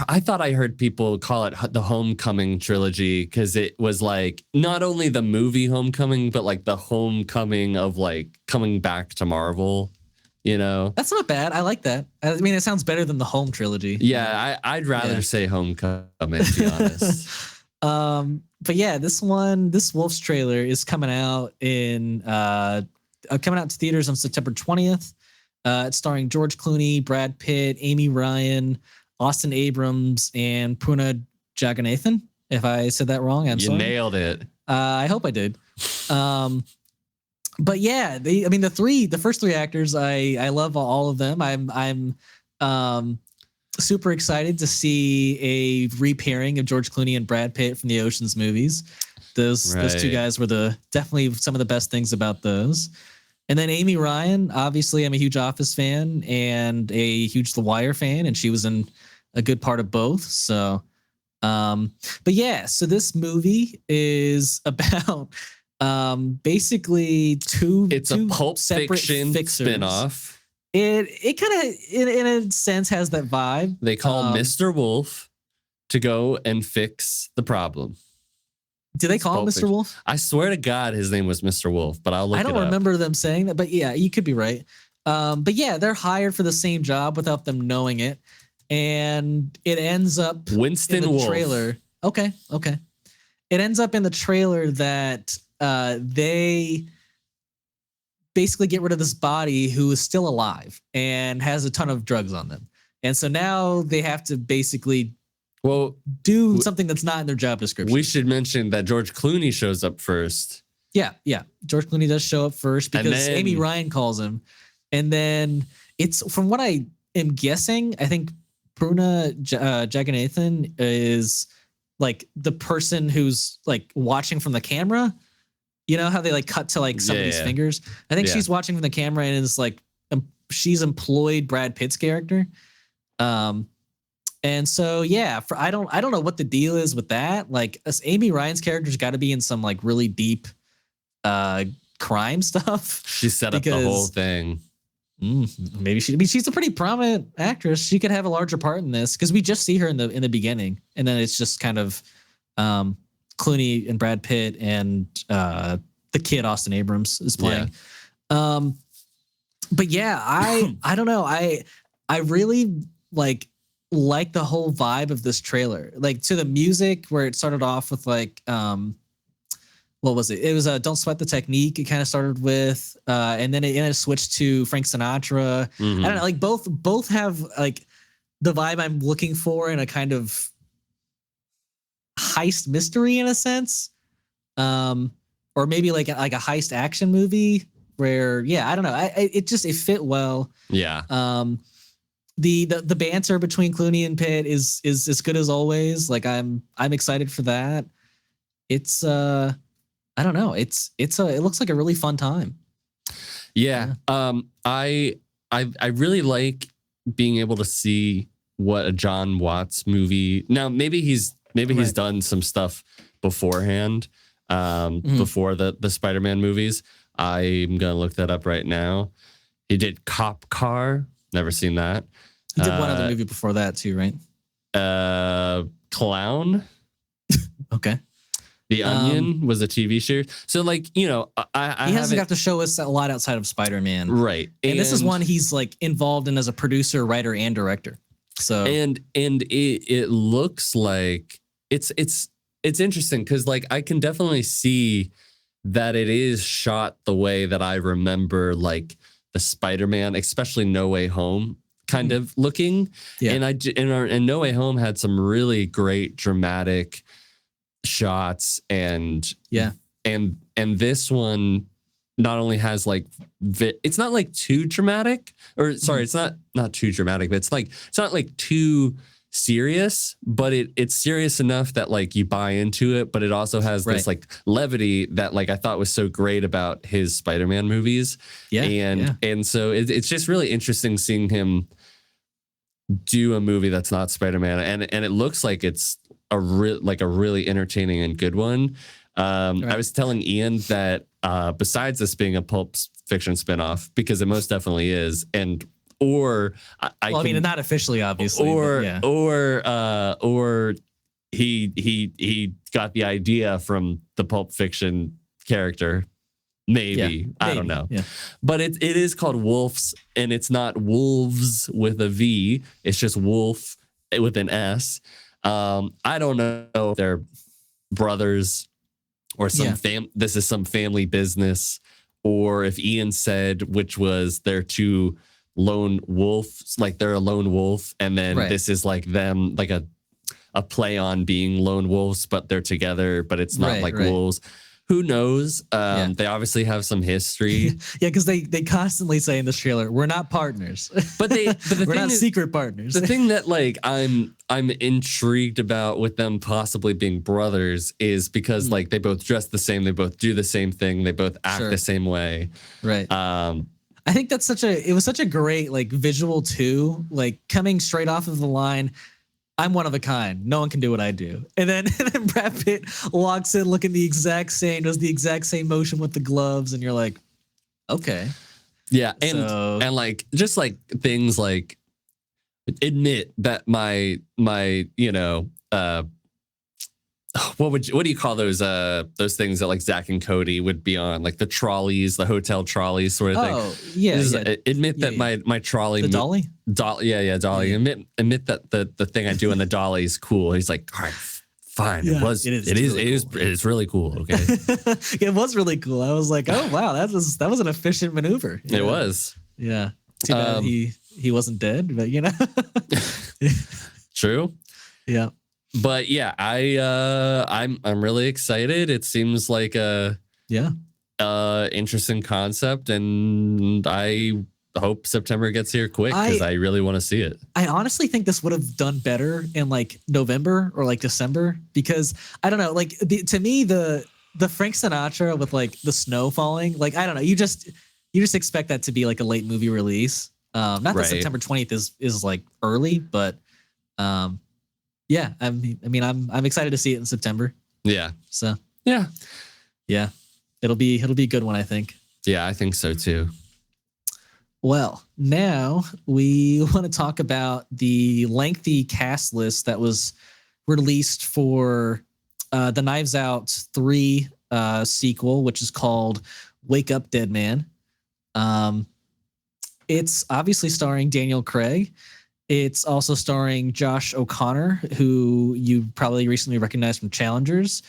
I thought I heard people call it the Homecoming trilogy because it was not only the movie Homecoming, but the homecoming of coming back to Marvel, That's not bad. I like that. I mean, it sounds better than the Home trilogy. Yeah, I'd rather say Homecoming, to be honest. But yeah, this Wolves trailer is coming out coming out to theaters on September 20th. It's starring George Clooney, Brad Pitt, Amy Ryan, Austin Abrams, and Puna Jagannathan. If I said that wrong, I'm sorry. You nailed it. I hope I did. But yeah, the first three actors, I love all of them. I'm super excited to see a repairing of George Clooney and Brad Pitt from the Ocean's movies. Those two guys were definitely some of the best things about those. And then Amy Ryan, obviously I'm a huge Office fan and a huge The Wire fan, and she was in a good part of both. So, but yeah, so this movie is about basically it's a Pulp Fiction spinoff. It kind of in a sense has that vibe. They call Mr. Wolf to go and fix the problem. Do they call him Mr. Wolf? I swear to God, his name was Mr. Wolf, but I'll look it up. I don't remember them saying that, but yeah, you could be right. But yeah, they're hired for the same job without them knowing it, and it ends up Winston in the Wolf trailer. Okay. It ends up in the trailer that they basically get rid of this body who is still alive and has a ton of drugs on them, and so now they have to basically do something that's not in their job description. We should mention that George Clooney shows up first. Yeah. George Clooney does show up first because Amy Ryan calls him. And then it's, from what I am guessing, I think Puna Jagannathan is like the person who's like watching from the camera. You know how they like cut to like somebody's fingers? I think she's watching from the camera and is like, she's employed Brad Pitt's character. And so, yeah, I don't know what the deal is with that. Like, Amy Ryan's character's got to be in some like really deep crime stuff. She set up the whole thing. Maybe she's a pretty prominent actress. She could have a larger part in this because we just see her in the beginning, and then it's just kind of Clooney and Brad Pitt and the kid Austin Abrams is playing. Yeah. But yeah, I don't know. I really like the whole vibe of this trailer, like to the music where it started off with like what was it? It was Don't Sweat the Technique. It kind of started with and then it switched to Frank Sinatra. I don't know, like both have like the vibe I'm looking for in a kind of heist mystery in a sense, or maybe like a heist action movie where I don't know, it fit well. The banter between Clooney and Pitt is as good as always. Like I'm excited for that. It's I don't know. It looks like a really fun time. Yeah. I really like being able to see what a Jon Watts movie. Now maybe he's done some stuff beforehand, before the Spider-Man movies. I'm gonna look that up right now. He did Cop Car. Never seen that. He did one other movie before that too, right? Clown. Okay. The Onion was a TV series. So like, he hasn't got to show us a lot outside of Spider-Man. Right. And this is one he's like involved in as a producer, writer, and director. So and it looks like it's interesting because like I can definitely see that it is shot the way that I remember like the Spider-Man, especially No Way Home kind of looking. Yeah. And No Way Home had some really great dramatic shots and this one not only has like it's not like too dramatic, or sorry, it's not too dramatic, but it's not like too serious, but it's serious enough that like you buy into it, but it also has this like levity that like I thought was so great about his Spider-Man movies. And so it's just really interesting seeing him do a movie that's not Spider-Man, and it looks like it's a really entertaining and good one. I was telling Ian that besides this being a Pulp Fiction spinoff, because it most definitely is, or I mean, not officially, obviously, or he got the idea from the Pulp Fiction character. Maybe. I don't know. Yeah. But it is called Wolves, and it's not wolves with a V. It's just wolf with an S. I don't know if they're brothers or this is some family business, or if Ian said which was their two lone wolves, like they're a lone wolf, and then this is like them, like a play on being lone wolves, but they're together, but it's not wolves. Who knows? They obviously have some history. Yeah, because they constantly say in this trailer, "We're not partners," but we're not secret partners. The thing that like I'm intrigued about with them possibly being brothers is because like they both dress the same, they both do the same thing, they both act the same way. Right. I think that's it was such a great like visual too, like coming straight off of the line. I'm one of a kind. No one can do what I do. And then Brad Pitt walks in looking the exact same, does the exact same motion with the gloves, and you're like, okay. Yeah, and like just like things like admit that my what do you call those things that like Zack and Cody would be on, like the trolleys, the hotel trolleys sort of thing. Oh, yeah. Admit that my trolley, the dolly? Dolly. Admit that the thing I do on the dolly is cool. He's like, all right, fine. Yeah, it is really cool. Okay. It was really cool. I was like, oh wow, that was an efficient maneuver. It was. Yeah. Too bad he wasn't dead, but True. Yeah. But yeah, I'm really excited. It seems like a interesting concept, and I hope September gets here quick because I really want to see it. I honestly think this would have done better in like November or like December, because I don't know, like to me the Frank Sinatra with like the snow falling, like I don't know, you just expect that to be like a late movie release. Not that September 20th is like early, but yeah, I mean, I'm excited to see it in September. Yeah. So yeah, it'll be a good one, I think. Yeah, I think so too. Well, now we want to talk about the lengthy cast list that was released for the Knives Out 3 sequel, which is called Wake Up Dead Man. It's obviously starring Daniel Craig. It's also starring Josh O'Connor, who you probably recently recognized from Challengers,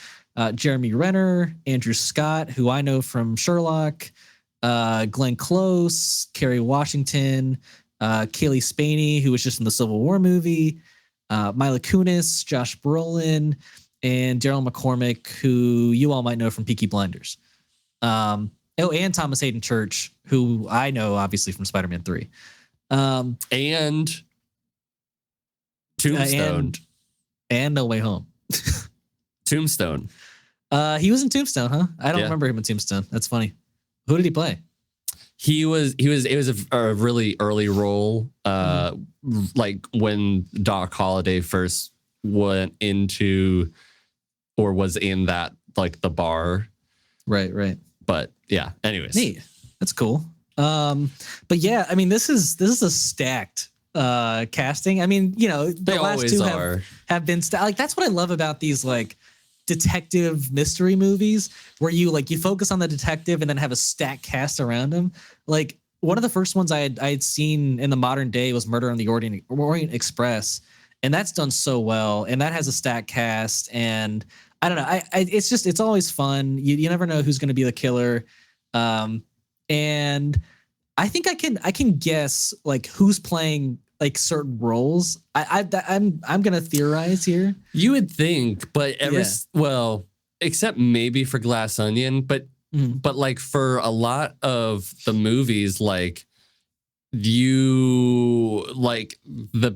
Jeremy Renner, Andrew Scott, who I know from Sherlock, Glenn Close, Kerry Washington, Kaylee Spaney, who was just in the Civil War movie, Mila Kunis, Josh Brolin, and Daryl McCormick, who you all might know from Peaky Blinders. And Thomas Hayden Church, who I know obviously from Spider-Man 3. And Tombstone. And No Way Home. Tombstone. He was in Tombstone, huh? I don't remember him in Tombstone. That's funny. Who did he play? It was a really early role. Like when Doc Holliday first went into or was in that, like the bar. Right. But yeah, anyways. Neat. That's cool. But yeah, I mean, this is a stacked casting. I mean, the last two have been like, that's what I love about these like detective mystery movies, where you focus on the detective and then have a stacked cast around him. Like one of the first ones I had seen in the modern day was Murder on the Orient Express, and that's done so well, and that has a stacked cast. And I don't know, it's always fun. You never know who's going to be the killer, and I think I can guess like who's playing like certain roles. I'm gonna theorize here. You would think, but except maybe for Glass Onion, but like for a lot of the movies, like the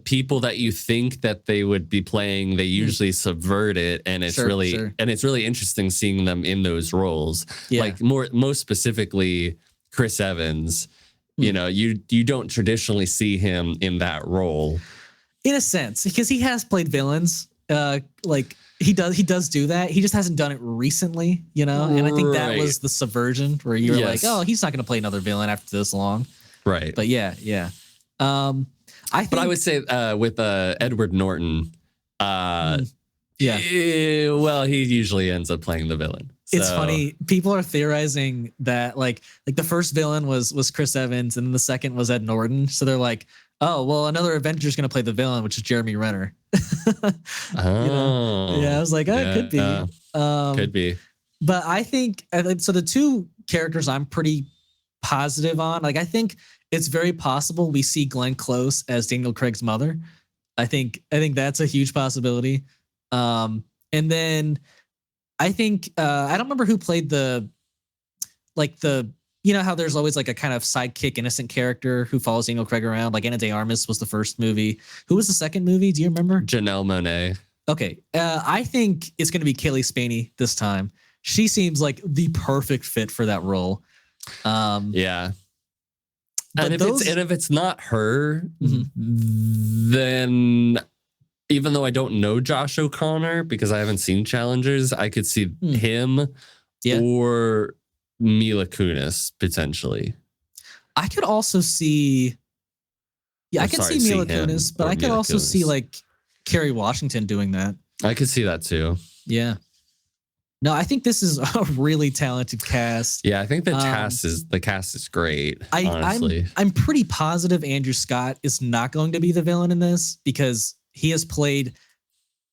people that you think that they would be playing, they usually subvert it, and it's really interesting seeing them in those roles. Yeah. Like most specifically, Chris Evans. You don't traditionally see him in that role, in a sense, because he has played villains. Like he does do that. He just hasn't done it recently, And I think that was the subversion, where you're like, oh, he's not going to play another villain after this long, right? But yeah. I would say with Edward Norton, he usually ends up playing the villain. It's funny. People are theorizing that like the first villain was Chris Evans, and then the second was Ed Norton. So they're like, oh well, another Avenger's gonna play the villain, which is Jeremy Renner. Yeah, I was like, it could be. Could be. But I think so. The two characters I'm pretty positive on. Like, I think it's very possible we see Glenn Close as Daniel Craig's mother. I think that's a huge possibility. And then I think I don't remember who played the how there's always like a kind of sidekick innocent character who follows Daniel Craig around. Like Ana de Armas was the first movie. Who was the second movie? Do you remember? Janelle Monáe. Okay. I think it's going to be Kaylee Spaney this time. She seems like the perfect fit for that role. Yeah. And if it's not her, then even though I don't know Josh O'Connor because I haven't seen Challengers, I could see him or Mila Kunis potentially. I could also see. Yeah, I could see Mila Kunis, but I could also see like Kerry Washington doing that. I could see that too. Yeah. No, I think this is a really talented cast. Yeah, I think the cast is great. Honestly, I'm pretty positive Andrew Scott is not going to be the villain in this because he has played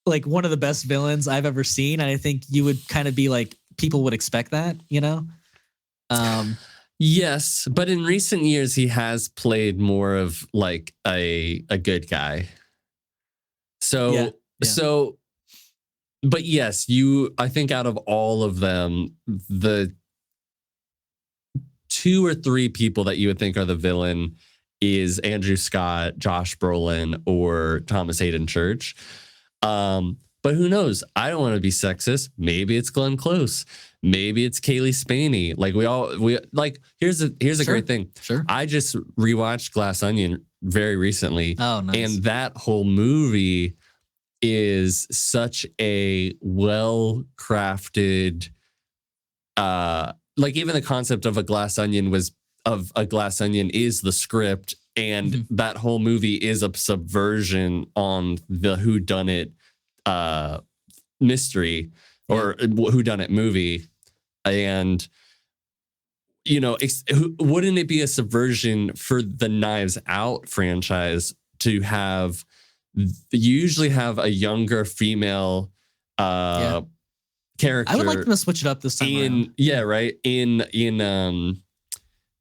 like one of the best villains I've ever seen, and I think you would kind of be like people would expect that, you know. Yes, but in recent years he has played more of like a good guy. So. But yes, I think out of all of them, the 2 or 3 people that you would think are the villain is Andrew Scott, Josh Brolin, or Thomas Hayden Church. But who knows? I don't want to be sexist. Maybe it's Glenn Close. Maybe it's Kaylee Spaney. Like here's a great thing. Sure. I just rewatched Glass Onion very recently. Oh, nice. And that whole movie is such a well-crafted, like even the concept of a glass onion is the script, and that whole movie is a subversion on the whodunit mystery or whodunit movie, and wouldn't it be a subversion for the Knives Out franchise to have? You usually have a younger female character. I would like them to switch it up this time around. Yeah, right. In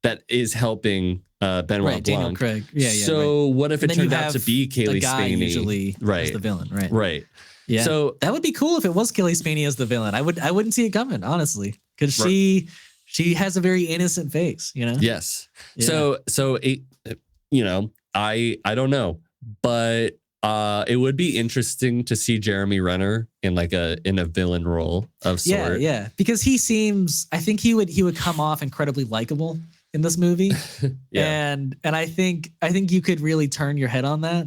that is helping Benoit Blanc. Daniel Craig. So what if it turned out to be Kaylee Spaney? Usually as the villain, right? Right. Yeah. So that would be cool if it was Kaylee Spaney as the villain. I wouldn't see it coming, honestly, because she has a very innocent face, you know. Yes. Yeah. So it, I don't know, but it would be interesting to see Jeremy Renner in a villain role of sort. Yeah, because I think he would come off incredibly likable in this movie. And I think you could really turn your head on that.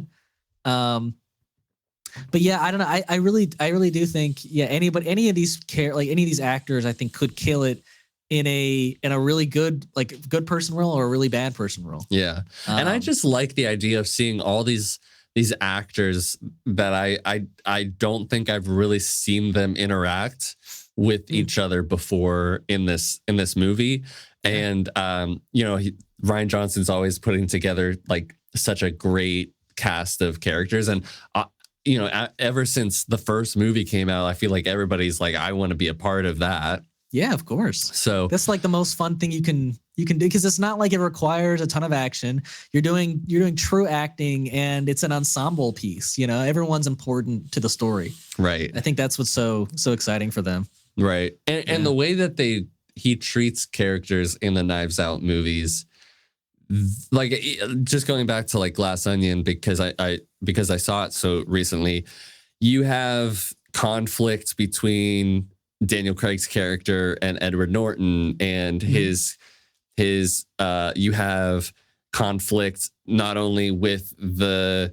But yeah, I don't know. I really do think any of these actors I think could kill it in a really good person role or a really bad person role. Yeah. And I just like the idea of seeing all these actors that I don't think I've really seen them interact with each other before in this movie. And Rian Johnson's always putting together like such a great cast of characters, and ever since the first movie came out, I feel like everybody's like, I want to be a part of that. Yeah, of course. So that's like the most fun thing you can do, because it's not like it requires a ton of action. You're doing true acting, and it's an ensemble piece. Everyone's important to the story. Right. I think that's what's so exciting for them. Right. And the way that he treats characters in the Knives Out movies, like just going back to like Glass Onion, because I saw it so recently, you have conflict between Daniel Craig's character and Edward Norton, and his you have conflict not only with the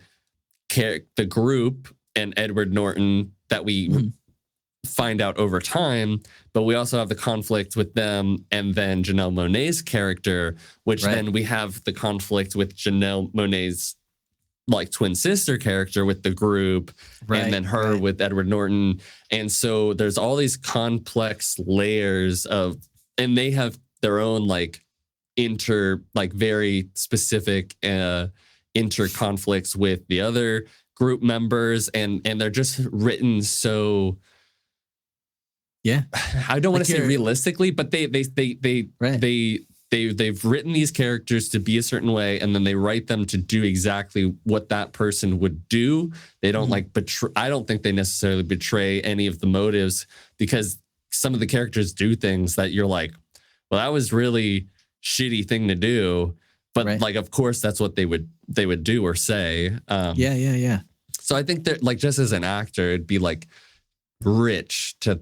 group and Edward Norton that we find out over time, but we also have the conflict with them and then Janelle Monáe's character, which then we have the conflict with Janelle Monáe's like twin sister character with the group, and then her with Edward Norton. And so there's all these complex layers and they have their own like very specific inter conflicts with the other group members, and they're just written so. Yeah, I don't want to say realistically, but they've written these characters to be a certain way, and then they write them to do exactly what that person would do. They don't like betray. I don't think they necessarily betray any of the motives, because some of the characters do things that you're like, well, that was really shitty thing to do, but like, of course, that's what they would do or say. Yeah. So I think that, like, just as an actor, it'd be like rich to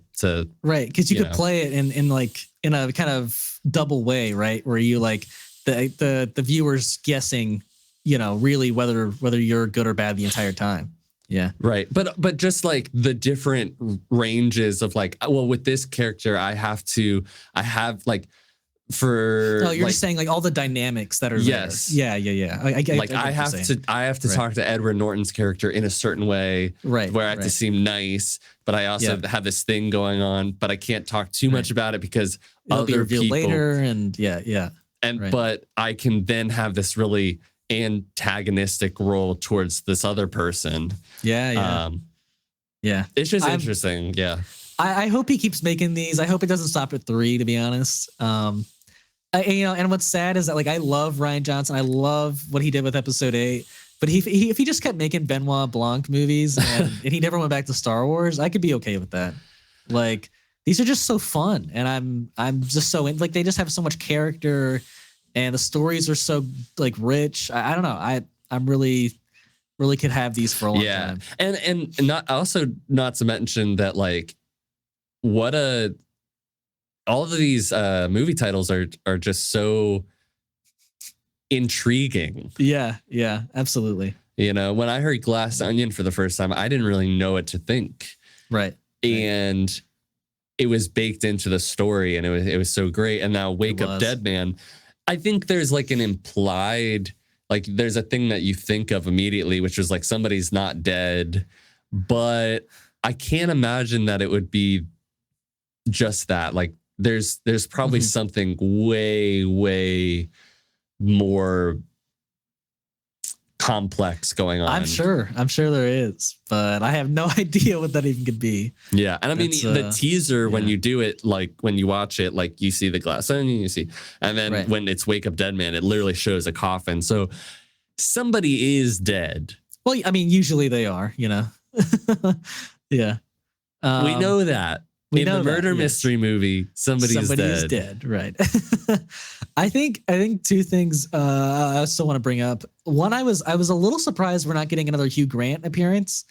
because you could play it in a kind of double way, right, where you like the viewers guessing, really whether you're good or bad the entire time. Yeah, right. But just like the different ranges of like, well, with this character I have like, for you're just saying like all the dynamics that are there. Yeah. I have to talk to Edward Norton's character in a certain way, where I have to seem nice, but I also have this thing going on, but I can't talk too much about it because it'll be revealed people later, and but I can then have this really antagonistic role towards this other person. Yeah. It's just interesting. Yeah. I hope he keeps making these. I hope it doesn't stop at 3, to be honest. And what's sad is that, like, I love Rian Johnson. I love what he did with Episode 8. But if he just kept making Benoit Blanc movies and he never went back to Star Wars, I could be okay with that. Like, these are just so fun, and I'm just so like, they just have so much character, and the stories are so like rich. I don't know. I'm really could have these for a long time. And not to mention that, like, all of these movie titles are just so intriguing. Yeah, absolutely. When I heard Glass Onion for the first time, I didn't really know what to think. Right. And it was baked into the story, and it was so great. And now Wake Up Dead Man, I think there's like an implied, like, there's a thing that you think of immediately, which was like somebody's not dead, but I can't imagine that it would be just that. Like, there's probably something way more complex going on. I'm sure there is, but I have no idea what that even could be. Yeah, and I mean, the teaser, when you do it, like, when you watch it, like, you see the glass onion, and then when it's Wake Up Dead Man, it literally shows a coffin. So somebody is dead. Well, I mean, usually they are, Yeah. We know that. In the murder mystery movie, somebody's dead. Right. I think 2 things I still want to bring up. One, I was a little surprised we're not getting another Hugh Grant appearance,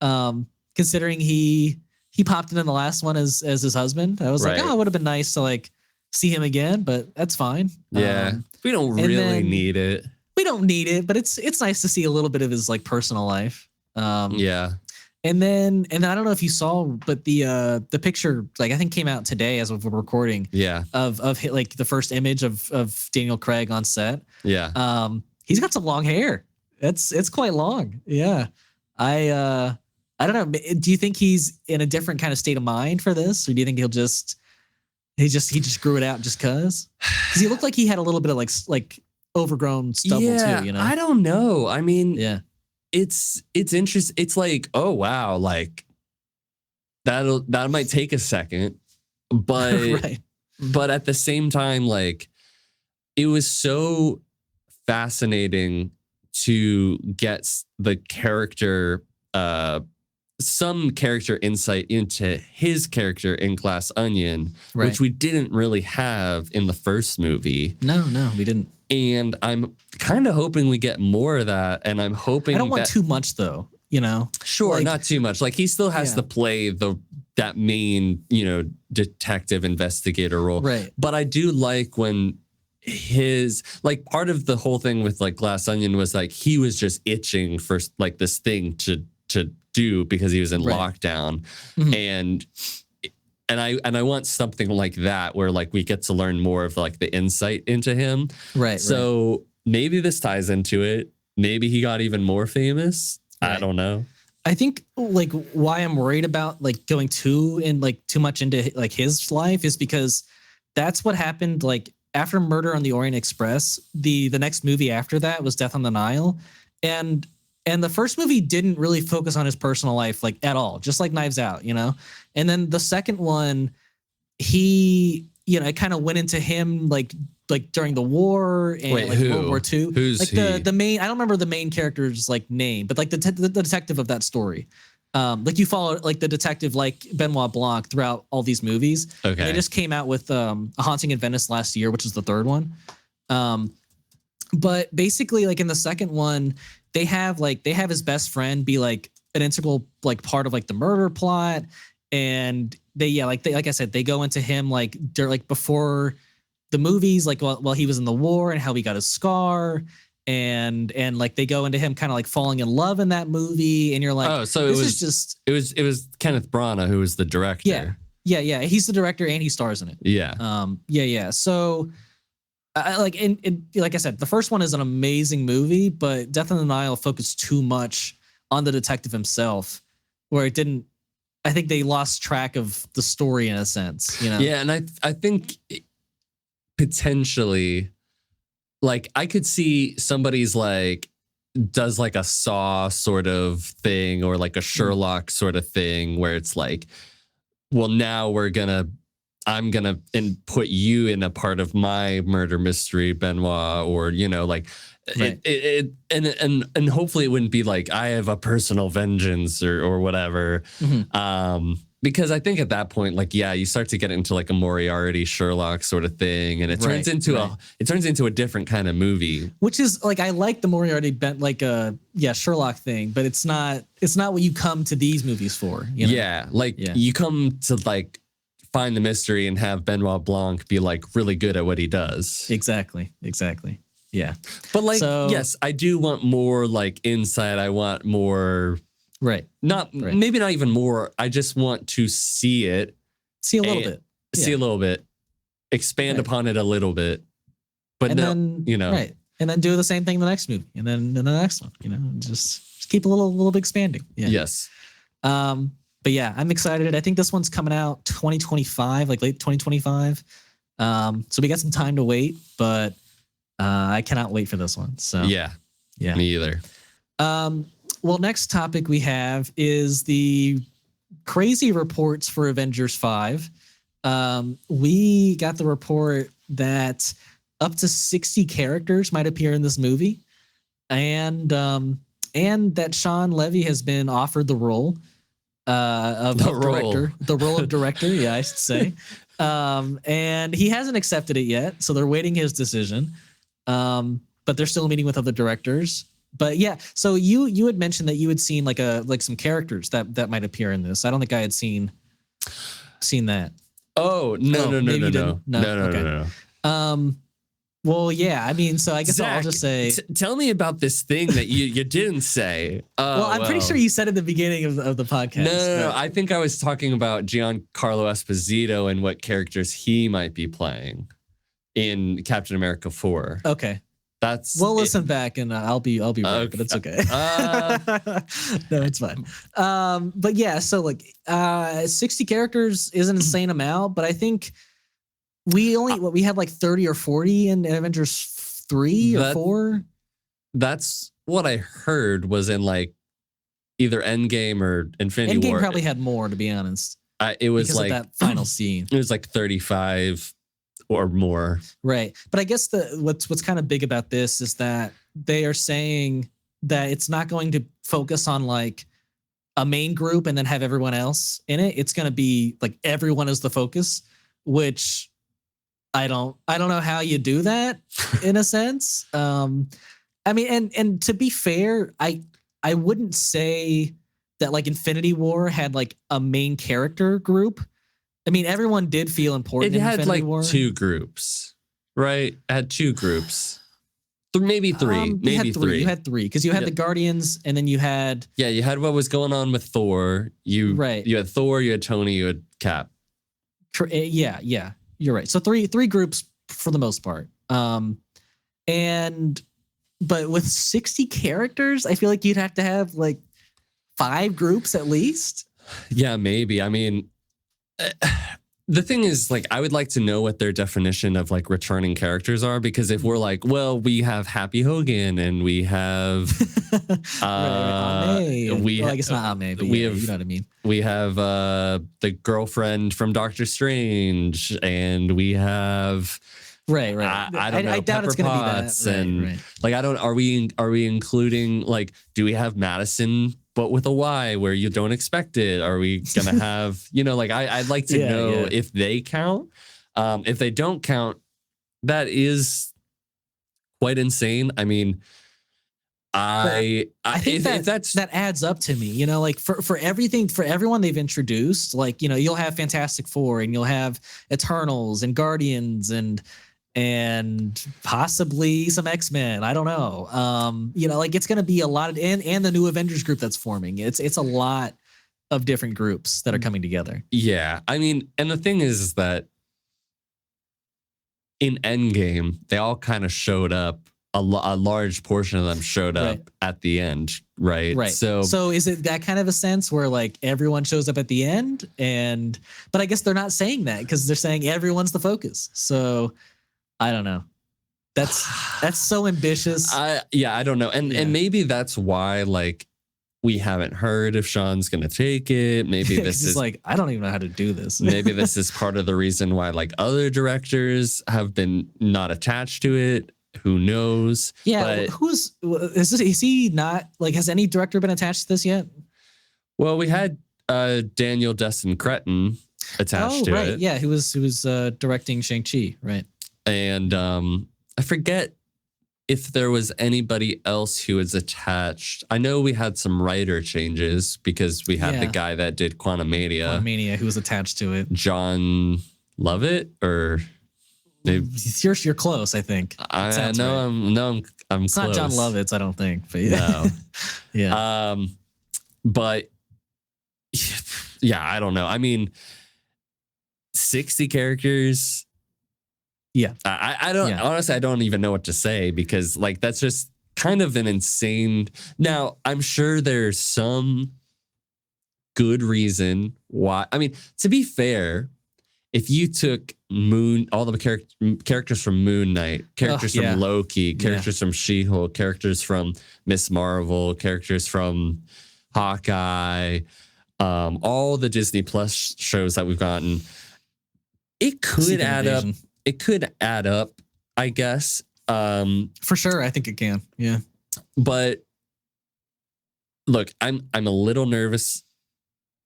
considering he popped in the last one as his husband. I was like, it would have been nice to like see him again, but that's fine. Yeah, we don't really need it. We don't need it, but it's nice to see a little bit of his like personal life. And then I don't know if you saw, but the picture, like, I think came out today as we're recording. Yeah. Of like the first image of Daniel Craig on set. Yeah. He's got some long hair. It's quite long. Yeah. I don't know. Do you think he's in a different kind of state of mind for this, or do you think he just grew it out just cause? Because he looked like he had a little bit of like overgrown stubble too. I don't know. I mean, it's interesting. It's like, oh wow, like that might take a second, but but at the same time, like, it was so fascinating to get the character, some character insight into his character in Glass Onion, which we didn't really have in the first movie. No, we didn't. And I'm kind of hoping we get more of that. And I'm hoping I don't want too much though, Sure, like, not too much. Like, he still has to play that main, detective investigator role. Right. But I do like when his, like, part of the whole thing with like Glass Onion was like he was just itching for like this thing to do because he was in lockdown. And I want something like that where like we get to learn more of like the insight into him. Right. So maybe this ties into it. maybe he got even more famous. Right. I don't know. I think like why I'm worried about like going too much into like his life is because that's what happened. Like after Murder on the Orient Express, the next movie after that was Death on the Nile, and the first movie didn't really focus on his personal life like at all, just like Knives Out, you know. And then the second one, it kind of went into him like during the war and World War II. Who's like the main? I don't remember the main character's like name, but like the detective of that story. Like you follow like the detective like Benoit Blanc throughout all these movies. Okay. And they just came out with A Haunting in Venice last year, which is the third one. But basically, like in the second one, they have his best friend be like an integral like part of like the murder plot, and like I said, they go into him like before the movies, like while he was in the war and how he got his it like they go into him kind of like falling in love in that movie, and you're like, oh, so it was Kenneth Branagh who was the director. Yeah, he's the director and he stars in it. Yeah. So like I said, the first one is an amazing movie, but Death on the Nile focused too much on the detective himself, where it didn't. I think they lost track of the story in a sense, you know. Yeah, and I think potentially, like I could see somebody's like does like a Saw sort of thing or like a Sherlock sort of thing where it's like, well, now I'm gonna put you in a part of my murder mystery, Benoit, or like right. and hopefully it wouldn't be like I have a personal vengeance or whatever. Mm-hmm. Because I think at that point, like, yeah, you start to get into like a Moriarty Sherlock sort of thing, and it turns into a different kind of movie. Which is like I like the Moriarty Sherlock thing, but it's not what you come to these movies for. You know? Yeah, you come to like find the mystery and have Benoit Blanc be like really good at what he does. Exactly. Yeah. But like, yes, I do want more like insight. I want more. Right. Maybe not even more. I just want to see it. See a little bit. See a little bit. Expand upon it a little bit. But then, Right. And then do the same thing in the next movie. And then in the next one, just keep a little bit expanding. Yeah. Yes. But yeah, I'm excited. I think this one's coming out 2025, like late 2025. So we got some time to wait, but I cannot wait for this one. So yeah. Me either. Well, next topic we have is the crazy reports for Avengers 5. We got the report that up to 60 characters might appear in this movie, and that Sean Levy has been offered the role of director. The role of director, yeah, I should say. And he hasn't accepted it yet, so they're waiting his decision. But they're still meeting with other directors. But yeah, so you had mentioned that you had seen like some characters that might appear in this. I don't think I had seen that. Oh, no. Well, yeah, I mean, so I guess Zack, I'll just say, tell me about this thing that you didn't say. Well, I'm pretty sure you said at the beginning of the podcast. No. I think I was talking about Giancarlo Esposito and what characters he might be playing in Captain America 4. Okay. We'll listen back and I'll be right, but it's okay. No, it's fine. But yeah, so like 60 characters is an insane amount, but I think we had like 30 or 40 in Avengers 3 or 4. That's what I heard was in like either Endgame or Infinity War. Endgame probably had more, to be honest. It was because like of that final scene. It was like 35 or more. Right. But I guess what's kind of big about this is that they are saying that it's not going to focus on like a main group and then have everyone else in it. It's going to be like everyone is the focus, which I don't know how you do that in a sense. I mean, and to be fair, I wouldn't say that like Infinity War had like a main character group. I mean, everyone did feel important. It had Infinity like War. 2 groups, right? It had 2 groups. Maybe 3. Maybe 3. You had 3 because you had the Guardians, and then you had you had what was going on with Thor. You had Thor, you had Tony, you had Cap. Yeah, you're right. So three groups for the most part. And but with 60 characters, I feel like you'd have to have like 5 groups at least. Yeah, maybe. I mean, the thing is, like, I would like to know what their definition of like returning characters are, because if we're like, well, we have Happy Hogan and we have Ame, well, I guess not Ame, but you know what I mean. We have the girlfriend from Doctor Strange, and we have right. I don't know. I doubt Pepper it's going to be Potts that. and like I don't. Are we including, like, do we have Madison but with a Y where you don't expect it? Are we gonna have, like, I'd like to know if they count. If they don't count, that is quite insane. I mean, I think that adds up to me, like for everything, for everyone they've introduced, like, you'll have Fantastic Four and you'll have Eternals and Guardians and possibly some X-Men. I don't know. Like, it's going to be a lot of, and the new Avengers group that's forming. It's a lot of different groups that are coming together. Yeah. I mean, and the thing is that in Endgame, they all kind of showed up. A large portion of them showed up at the end, right? Right. So is it that kind of a sense where like everyone shows up at the end, but I guess they're not saying that because they're saying everyone's the focus. So I don't know. That's so ambitious. I don't know. And maybe that's why, like, we haven't heard if Sean's going to take it. Maybe this is like, I don't even know how to do this. Maybe this is part of the reason why, like, other directors have been not attached to it. Who knows? Yeah. But is he not, like, has any director been attached to this yet? Well, we had Daniel Destin Cretton attached to it. Yeah. Who was directing Shang-Chi. Right. And I forget if there was anybody else who was attached. I know we had some writer changes because we had the guy that did Quantumania, who was attached to it. John Lovett, or you're close, I think. I know right. I'm it's close. Not John Lovett's, I don't think. But yeah. No. Yeah. But yeah, I don't know. I mean, 60 characters. Yeah. I don't honestly, I don't even know what to say, because like that's just kind of an insane. Now, I'm sure there's some good reason why. I mean, to be fair, if you took all the characters from Moon Knight, characters from Loki, characters from She-Hulk, characters from Miss Marvel, characters from Hawkeye, all the Disney Plus shows that we've gotten, it could add up. It could add up, I guess. For sure, I think it can. Yeah. But look, I'm a little nervous.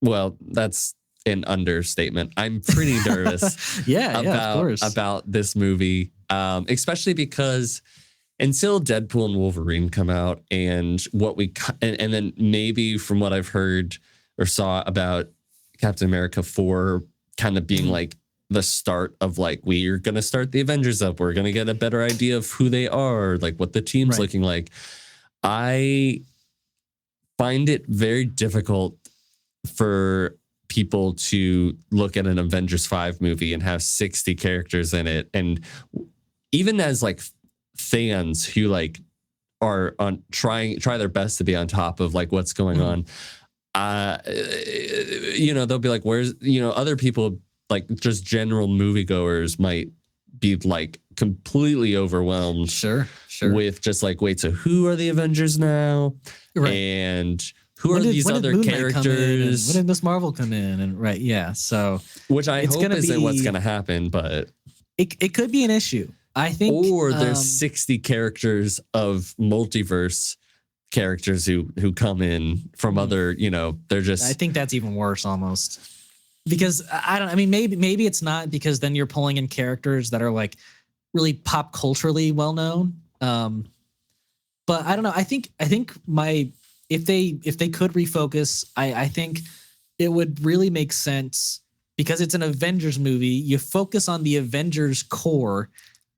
Well, that's an understatement. I'm pretty nervous about this movie, especially because until Deadpool and Wolverine come out, and and then maybe from what I've heard or saw about Captain America 4 kind of being like the start of, like, we're going to start the Avengers up. We're going to get a better idea of who they are, like what the team's looking like. I find it very difficult for people to look at an Avengers 5 movie and have 60 characters in it. And even as like fans who like are try their best to be on top of like what's going on, they'll be like, where's, other people, like just general moviegoers, might be like completely overwhelmed. Sure. With just like, wait, so who are the Avengers now? Right. And who are these other characters? When did Miss Marvel come in? And yeah. So, which I hope isn't what's going to happen, but it could be an issue, I think. Or there's 60 characters of multiverse characters who come in from other, they're just. I think that's even worse almost. Because maybe it's not, because then you're pulling in characters that are like really pop culturally well known. But I don't know. I think if they could refocus, I think it would really make sense, because it's an Avengers movie. You focus on the Avengers core,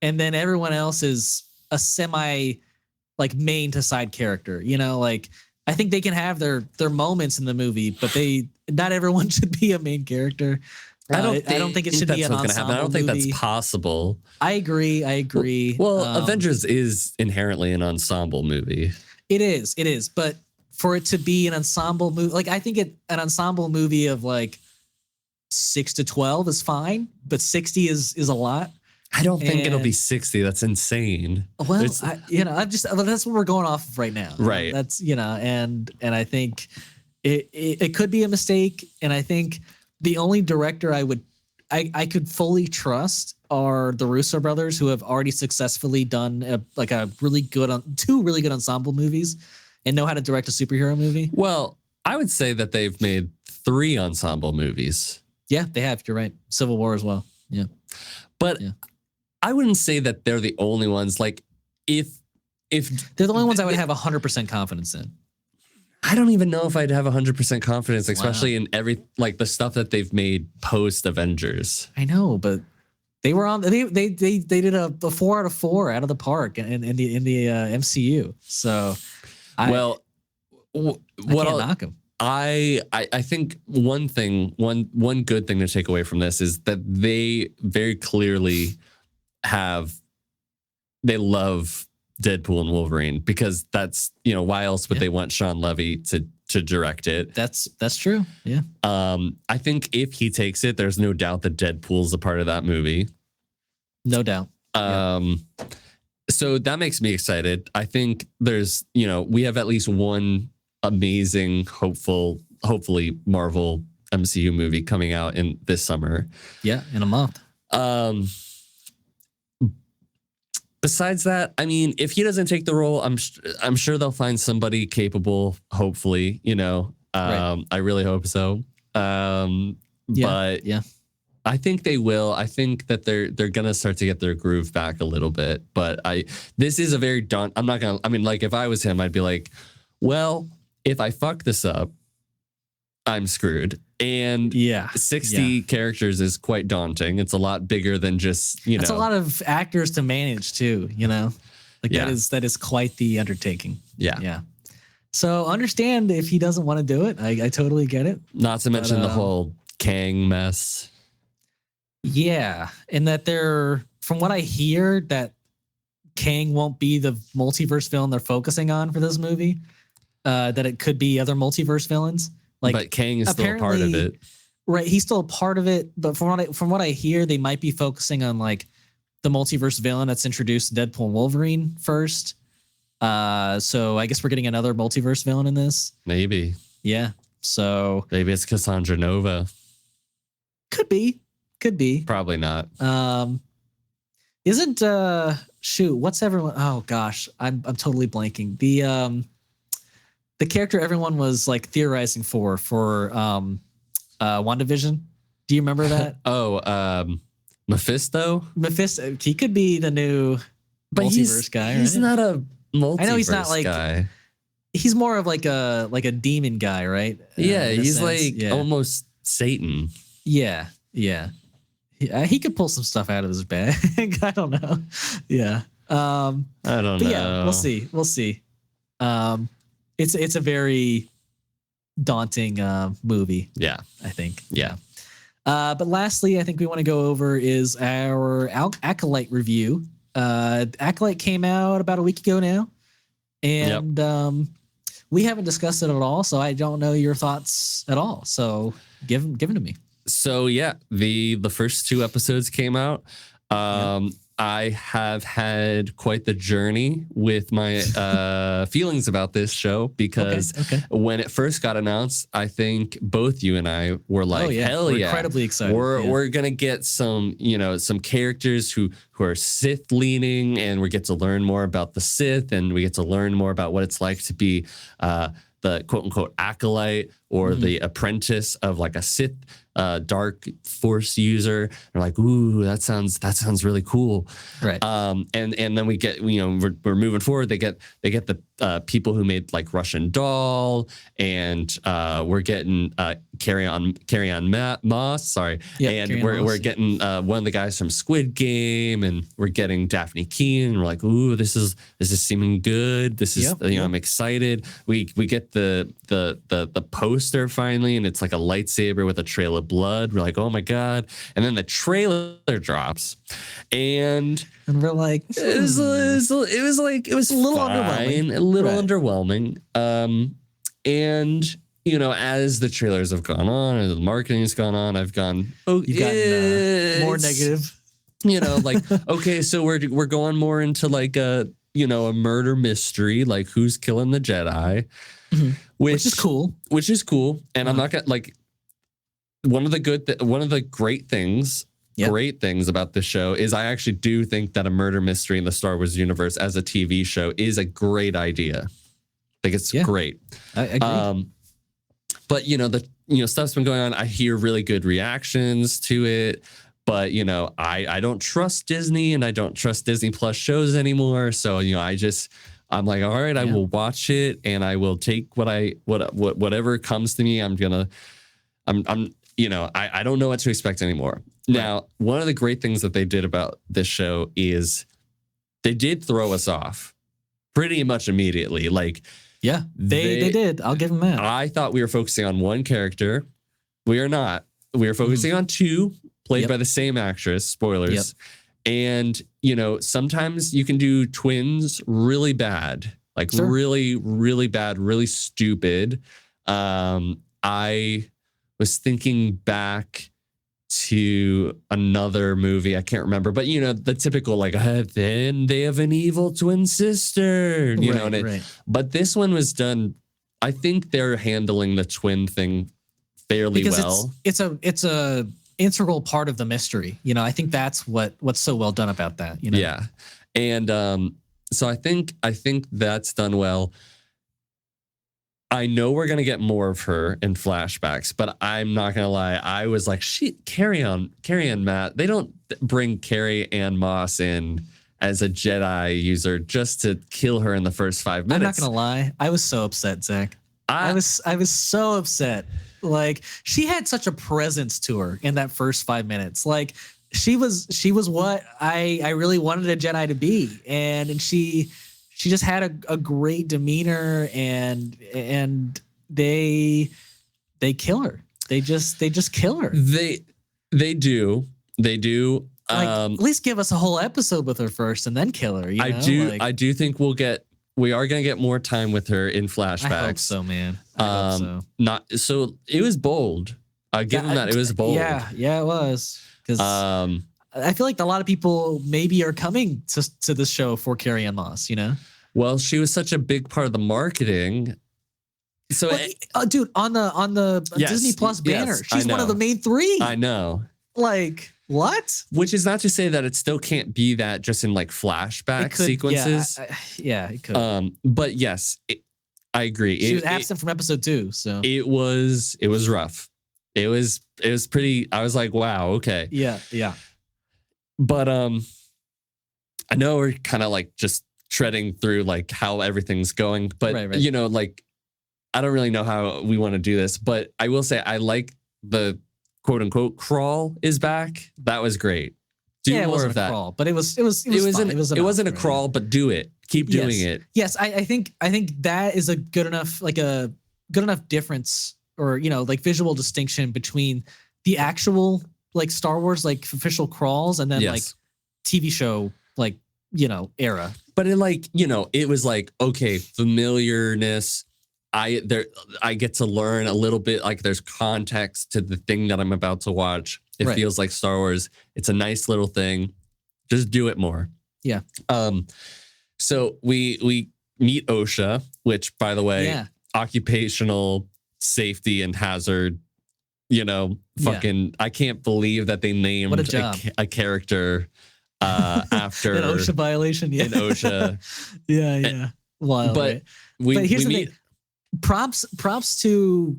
and then everyone else is a semi like main to side character. Like, I think they can have their moments in the movie, but not everyone should be a main character. I don't think it should be an what's gonna happen. I ensemble don't think movie. that's possible. I agree. Well, Avengers is inherently an ensemble movie. It is. But for it to be an ensemble movie, like I think an ensemble movie of like 6 to 12 is fine, but 60 is a lot. I don't think it'll be 60. That's insane. Well, that's what we're going off of right now. Right. That's, and I think it could be a mistake. And I think the only director I could fully trust are the Russo brothers, who have already successfully done two really good ensemble movies and know how to direct a superhero movie. Well, I would say that they've made 3 ensemble movies. Yeah, they have. You're right. Civil War as well. Yeah. But I wouldn't say that they're the only ones. Like if they're the only ones I would have 100% confidence in. I don't even know if I'd have 100% confidence, especially in the stuff that they've made post Avengers. I know, but they were on. They did a 4 out of 4 out of the park in the MCU. So, I can't knock them. I think one good thing to take away from this is that they very clearly they love Deadpool and Wolverine, because that's, why else would they want Sean Levy to direct it? That's true. Yeah. I think if he takes it, there's no doubt that Deadpool's a part of that movie. No doubt. So that makes me excited. I think there's, we have at least one amazing, hopefully Marvel MCU movie coming out in this summer. Yeah, in a month. Besides that, I mean, if he doesn't take the role, I'm sure they'll find somebody capable. Hopefully, right. I really hope so. But I think they will. I think that they're gonna start to get their groove back a little bit. But this is a very I'm not gonna. I mean, like if I was him, I'd be like, well, if I fuck this up, I'm screwed. And 60 characters is quite daunting. It's a lot bigger than just, It's a lot of actors to manage too, that is quite the undertaking. Yeah. So understand if he doesn't want to do it. I totally get it. Not to mention the whole Kang mess. Yeah. And that from what I hear, that Kang won't be the multiverse villain they're focusing on for this movie. That it could be other multiverse villains. But Kang is still a part of it. Right. He's still a part of it. But from what I hear, they might be focusing on like the multiverse villain that's introduced in Deadpool and Wolverine first. So I guess we're getting another multiverse villain in this. Maybe. Yeah. So maybe it's Cassandra Nova. Could be. Probably not. Isn't what's everyone? Oh gosh, I'm totally blanking. The character everyone was like theorizing for WandaVision. Do you remember that? Mephisto? Mephisto. He could be the new multiverse guy. He's not a multiverse I know he's not like guy. He's more of like a demon guy, right? Yeah, he's almost Satan. Yeah. He could pull some stuff out of his bag. I don't know. Yeah. I don't know. Yeah, we'll see. It's a very daunting movie. Yeah, I think. Yeah. But lastly, I think we want to go over is our Acolyte review. Acolyte came out about a week ago now, and we haven't discussed it at all. So I don't know your thoughts at all. So give them to me. So yeah, the first 2 episodes came out. I have had quite the journey with my feelings about this show, because when it first got announced, I think both you and I were like, hell we're yeah, incredibly excited. We're gonna get some characters who are Sith leaning, and we get to learn more about the Sith, and we get to learn more about what it's like to be the quote unquote acolyte or the apprentice of like a Sith dark force user. They're like, ooh, that sounds really cool. Right. And then we get, we're moving forward. They get the people who made like Russian Doll, and we're getting Carry on Moss. Sorry. And we're getting one of the guys from Squid Game, and we're getting Daphne Keane. We're like, ooh, this is seeming good. This is I'm excited. We get the poster finally, and it's like a lightsaber with a trail of blood. We're like, oh my God. And then the trailer drops, and we're like, it was a little underwhelming. A little underwhelming. And you know, as the trailers have gone on and the marketing has gone on, I've gone, you've gotten more negative. You know, like, okay, so we're going more into like a murder mystery, like who's killing the Jedi, which is cool. And I'm not gonna like one of the great things about this show is I actually do think that a murder mystery in the Star Wars universe as a TV show is a great idea. I think it's great. I agree. But stuff's been going on. I hear really good reactions to it. But, I don't trust Disney and I don't trust Disney Plus shows anymore. So, I'm like, all right, I will watch it and I will take whatever comes to me. I don't know what to expect anymore. Right. Now, one of the great things that they did about this show is they did throw us off pretty much immediately. Like, yeah, they did. I'll give them that. I thought we were focusing on one character. We are not. We are focusing on two, played by the same actress. Spoilers. And, sometimes you can do twins really bad, like really, really bad, really stupid. I was thinking back to another movie. I can't remember, but the typical like, then they have an evil twin sister, but this one was done. I think they're handling the twin thing fairly well. It's a integral part of the mystery. I think that's what's so well done about that. Yeah. And so I think that's done well. I know we're going to get more of her in flashbacks, but I'm not going to lie. I was like, Carrie Ann Matt. They don't bring Carrie Ann Moss in as a Jedi user just to kill her in the first 5 minutes. I'm not going to lie. I was so upset, Zach. I was so upset. Like, she had such a presence to her in that first 5 minutes. Like, she was what I really wanted a Jedi to be. And she just had a great demeanor, and they kill her. They just kill her. They do. Like, at least give us a whole episode with her first and then kill her. I do think we are going to get more time with her in flashbacks. I hope so, man. I hope so. It was bold. I give them that. It was bold. Yeah, it was. Because I feel like a lot of people maybe are coming to this show for Carrie Ann Moss, Well, she was such a big part of the marketing. So, dude, on the Disney Plus banner, she's one of the main three. I know. Like, what? Which is not to say that it still can't be that just in like flashback sequences. Yeah, it could. But yes, I agree. She was absent from episode 2, so it was rough. It was pretty. I was like, wow, okay. Yeah. But I know we're kind of like just treading through like how everything's going, but right. Like, I don't really know how we want to do this, but I will say I like the quote unquote crawl is back. That was great. Do more of that. Crawl, but it wasn't a crawl, but do it. Keep doing it. Yes, I think that is a good enough difference, or like visual distinction between the actual like Star Wars like official crawls and then like TV show like era. But it was like, okay, familiarness. I get to learn a little bit, like there's context to the thing that I'm about to watch. It feels like Star Wars. It's a nice little thing. Just do it more. Yeah. So we meet OSHA, which, by the way, occupational safety and hazard, I can't believe that they named a character after an OSHA violation. Yeah. An OSHA. yeah. Wild. But but here's the thing. Props to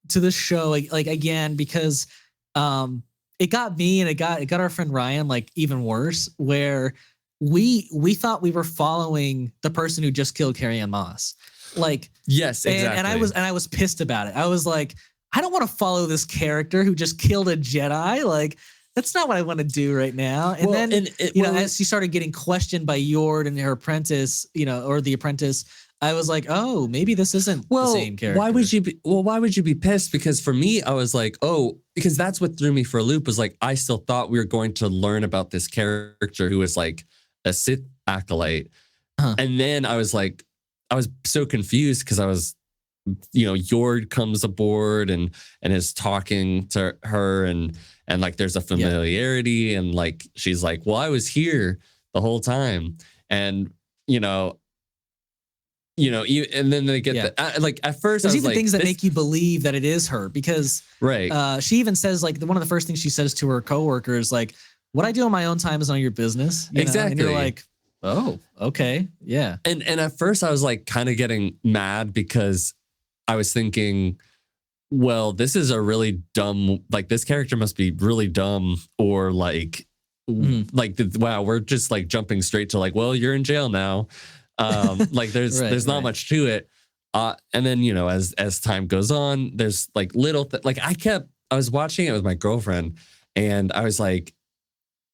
this show, like again, because it got me and it got our friend Ryan like even worse, where we thought we were following the person who just killed Carrie Ann Moss. Like, yes, exactly. And I was pissed about it. I was like, I don't want to follow this character who just killed a Jedi. Like, that's not what I want to do right now. And as she started getting questioned by Yord and her apprentice, or the apprentice, I was like, oh, maybe this isn't the same character. Why would you be pissed? Because for me, I was like, oh, because that's what threw me for a loop was like, I still thought we were going to learn about this character who was like a Sith acolyte. And then I was so confused because I was, Yord comes aboard and is talking to her and like there's a familiarity and like she's like, well, I was here the whole time. And and then they get like at first there's I was even like, things that make you believe that it is her because she even says like one of the first things she says to her coworker is like, what I do on my own time is none of your business. Exactly. And you're like, oh, okay. Yeah. And at first I was like kind of getting mad because I was thinking, well, this is a really dumb, like this character must be really dumb or like, wow, we're just like jumping straight to like, well, you're in jail now. Like there's not much to it. And then, as time goes on, there's like little, like I was watching it with my girlfriend and I was like,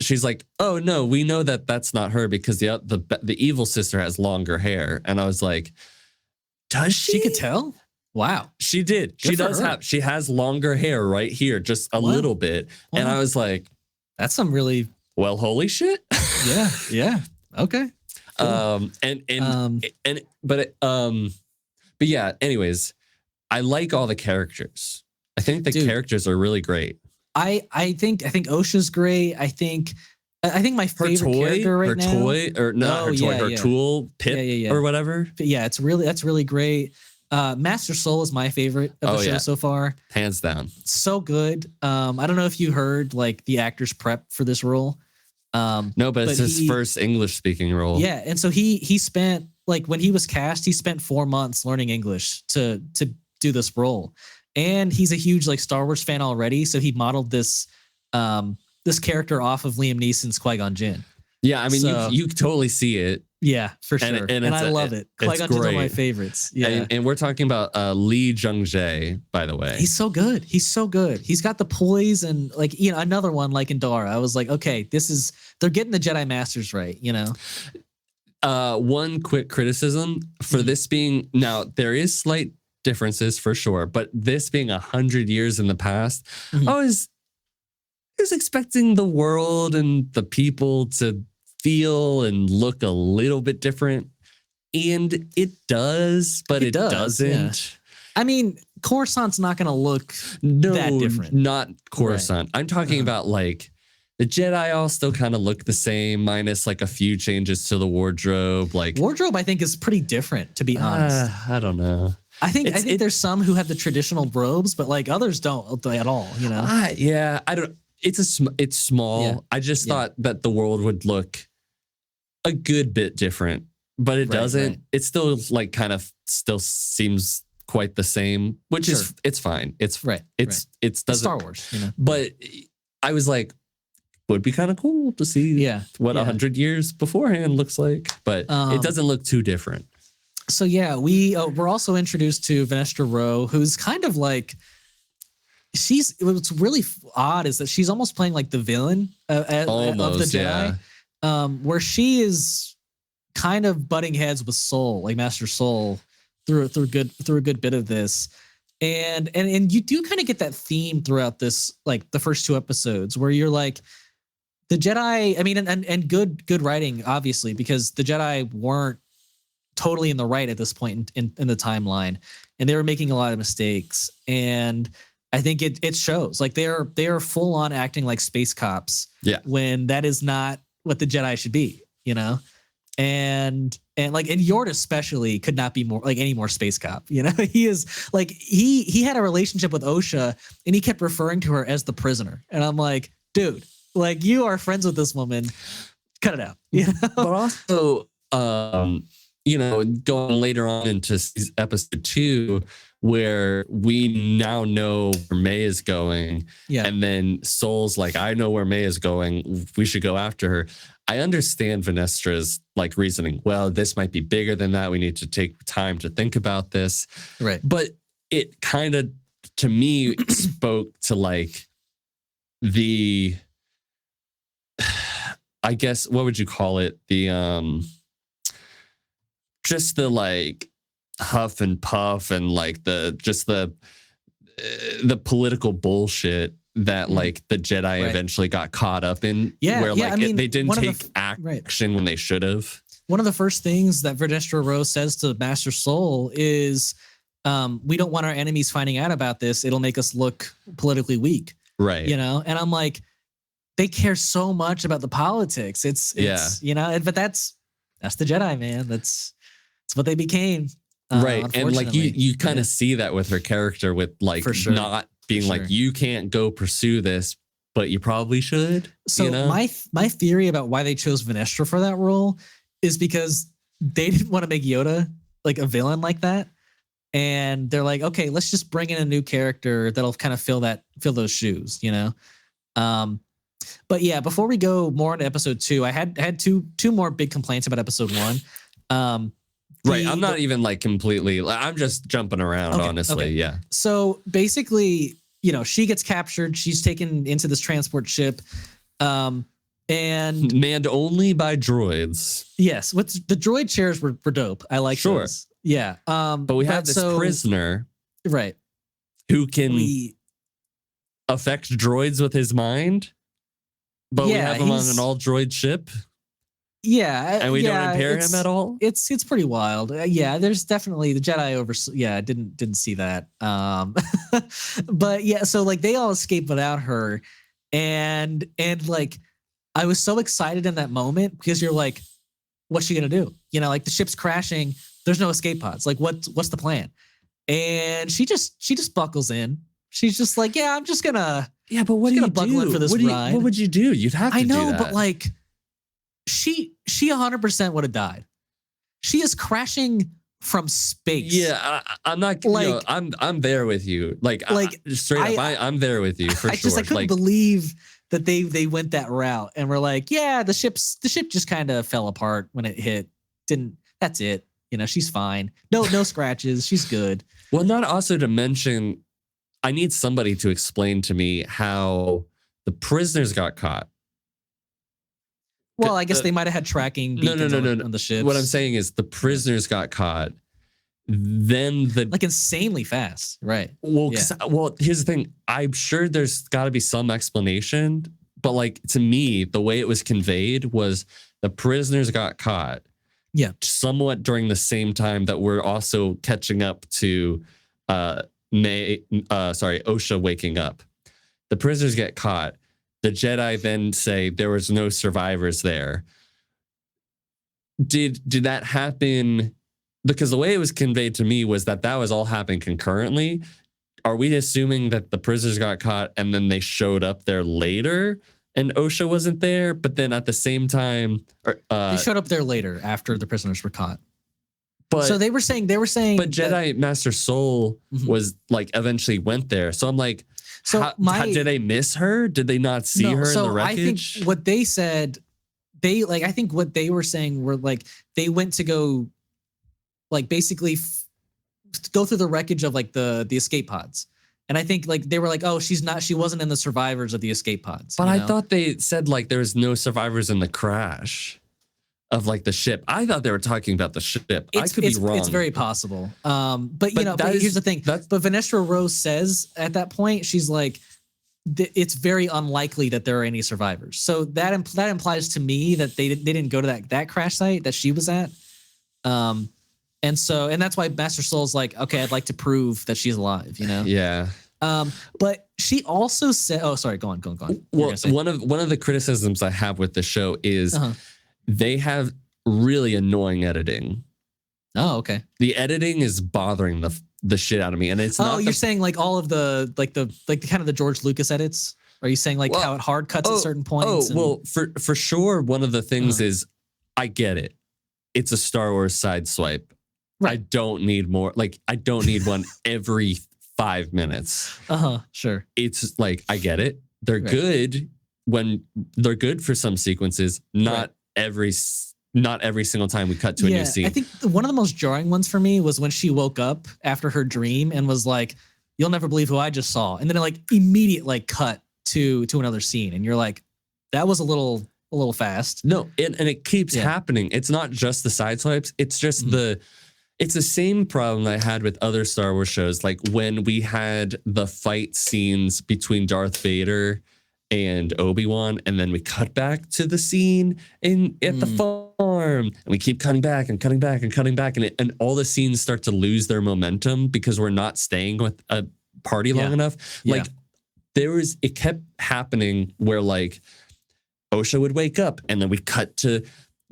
she's like, oh no, we know that that's not her because the evil sister has longer hair. And I was like, does she? She could tell? Wow. She did. She has longer hair right here, just a little bit. Wow. And I was like, that's some really, well, holy shit. Yeah. Yeah. Okay. Cool. But yeah, anyways, I like all the characters. I think the characters are really great. I think Osha's great. I think my favorite character right now. Her tool, Pip or whatever. Yeah, that's really great. Master Soul is my favorite of the show so far. Hands down. So good. I don't know if you heard like the actor's prep for this role. No, but it's his first English speaking role. Yeah. And so he spent like when he was cast, he spent 4 months learning English to do this role. And he's a huge like Star Wars fan already. So he modeled this character off of Liam Neeson's Qui-Gon Jinn. Yeah. I mean, you totally see it. Yeah, for sure. And I love it. Qui-Gon Jinn's one of my favorites. Yeah. And we're talking about Lee Jung-jae, by the way. He's so good. He's got the poise and like, another one like Indara. I was like, okay, they're getting the Jedi Masters right, One quick criticism for this being, now there is slight differences for sure, but this being 100 years in the past, I was expecting the world and the people to feel and look a little bit different, and it does, but it doesn't. Yeah. I mean, Coruscant's not going to look that different. Not Coruscant. Right. I'm talking about like the Jedi all still kind of look the same, minus like a few changes to the wardrobe. Like wardrobe, I think is pretty different, to be honest. I don't know. I think there's some who have the traditional robes, but like others don't at all. Yeah, I don't. It's small. Yeah. I just thought that the world would look a good bit different, but it doesn't. Right. It still like kind of still seems quite the same, which is it's fine. It's right. It's doesn't Star Wars, But I was like, would be kind of cool to see what 100 years beforehand looks like, but it doesn't look too different. So yeah, we're also introduced to Venestra Rowe, who's kind of like what's really odd is that she's almost playing like the villain of the Jedi. Where she is kind of butting heads with Soul, like Master Soul, through a good bit of this, and you do kind of get that theme throughout this, like the first 2 episodes, where you're like, the Jedi. I mean, and good writing, obviously, because the Jedi weren't totally in the right at this point in the timeline, and they were making a lot of mistakes, and I think it shows. Like they are full on acting like space cops, when that is not what the Jedi should be, and Yord especially could not be more like any more space cop. He is like he had a relationship with Osha, and he kept referring to her as the prisoner, and I'm like, dude, like you are friends with this woman, cut it out. But also, going later on into episode 2, where we now know where May is going. Yeah. And then Soul's like, I know where May is going. We should go after her. I understand Venestra's like reasoning. Well, this might be bigger than that. We need to take time to think about this. Right. But it kind of, to me, spoke to like I guess, what would you call it? Just the like huff and puff and like the political bullshit that like the Jedi eventually got caught up in. Where like they didn't take action when they should have. One of the first things that Vernestra Rose says to Master Soul is, we don't want our enemies finding out about this. It'll make us look politically weak. Right. You know? And I'm like, they care so much about the politics. It's you know, but that's the Jedi, man. That's what they became. Right. And like you kind of see that with her character with like not being like, you can't go pursue this, but you probably should. So you know? my theory about why they chose Venestra for that role is because they didn't want to make Yoda like a villain like that. And they're like, okay, let's just bring in a new character that'll kind of fill those shoes, you know? But yeah, before we go more into episode 2, I had two more big complaints about episode 1. Right. I'm not even like completely, I'm just jumping around, honestly. Okay. Yeah. So basically, you know, she gets captured. She's taken into this transport ship. And manned only by droids. Yes. The droid chairs were dope. I like those. Yeah. But we have this prisoner. Right. Who can affect droids with his mind. But we have him on an all droid ship. Yeah, and we don't impair him at all. It's pretty wild. Yeah, there's definitely the Jedi didn't see that. But yeah, so like they all escape without her, and like I was so excited in that moment because you're like, what's she gonna do? You know, like the ship's crashing. There's no escape pods. Like what's the plan? And she just buckles in. She's just like, yeah, I'm just gonna but what do you buckle in for this ride. What would you do? You'd have to. I know, do that. but like. She 100% would have died. She is crashing from space. Yeah, I'm not like, you know, I'm there with you. Like straight up, I'm there with you for sure. I couldn't believe that they went that route and were like, yeah, the ship just kind of fell apart when it hit. That's it. You know, she's fine. No scratches. She's good. Well, not also to mention, I need somebody to explain to me how the prisoners got caught. Well, I guess they might have had tracking beacons on the ships. What I'm saying is the prisoners got caught. Then like insanely fast, right? Well, well, here's the thing. I'm sure there's got to be some explanation, but like to me, the way it was conveyed was the prisoners got caught. Yeah, somewhat during the same time that we're also catching up to Osha waking up. The prisoners get caught. The Jedi then say there was no survivors there. Did that happen? Because the way it was conveyed to me was that was all happening concurrently. Are we assuming that the prisoners got caught and then they showed up there later and Osha wasn't there? But then at the same time, they showed up there later after the prisoners were caught. But so they were saying, but Jedi Master Soul was like eventually went there. So I'm like, so did they miss her? Did they not see her in the wreckage? I think what they said, I think what they were saying were like, they went to go like basically go through the wreckage of like the escape pods. And I think like they were like, oh, she wasn't in the survivors of the escape pods. But I thought they said like there was no survivors in the crash of like the ship. I thought they were talking about the ship. I could be wrong. It's very possible. But you know, here's the thing. But Venestra Rose says at that point, she's like, it's very unlikely that there are any survivors. So that implies to me that they didn't go to that crash site that she was at. And that's why Master Soul's like, okay, I'd like to prove that she's alive, you know? Yeah. But she also said, oh, sorry, go on. Well, one of the criticisms I have with the show is they have really annoying editing. Oh, okay. The editing is bothering the shit out of me, and it's not. Oh, you're saying like all of the kind of the George Lucas edits? Are you saying like how it hard cuts at certain points? Well, for sure. One of the things is, I get it. It's a Star Wars side swipe. Right. I don't need more. Like I don't need one every 5 minutes. Sure. It's like I get it. They're good when they're good for some sequences. Not every single time we cut to a new scene. I think one of the most jarring ones for me was when she woke up after her dream and was like, "You'll never believe who I just saw," and then it like immediate like cut to another scene, and you're like, "That was a little fast." No, and it keeps happening. It's not just the side swipes. It's just It's the same problem I had with other Star Wars shows. Like when we had the fight scenes between Darth Vader and Obi-Wan, and then we cut back to the scene at the farm, and we keep cutting back and cutting back and cutting back, and all the scenes start to lose their momentum because we're not staying with a party long enough. Like it kept happening where like Osha would wake up, and then we cut to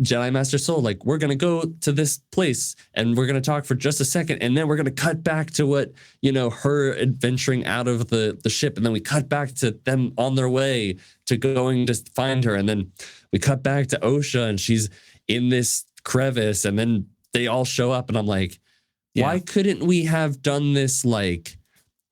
Jedi Master Soul, like, we're going to go to this place and we're going to talk for just a second. And then we're going to cut back to what, her adventuring out of the ship. And then we cut back to them on their way to going to find her. And then we cut back to Osha and she's in this crevice. And then they all show up. And I'm like, why couldn't we have done this? Like,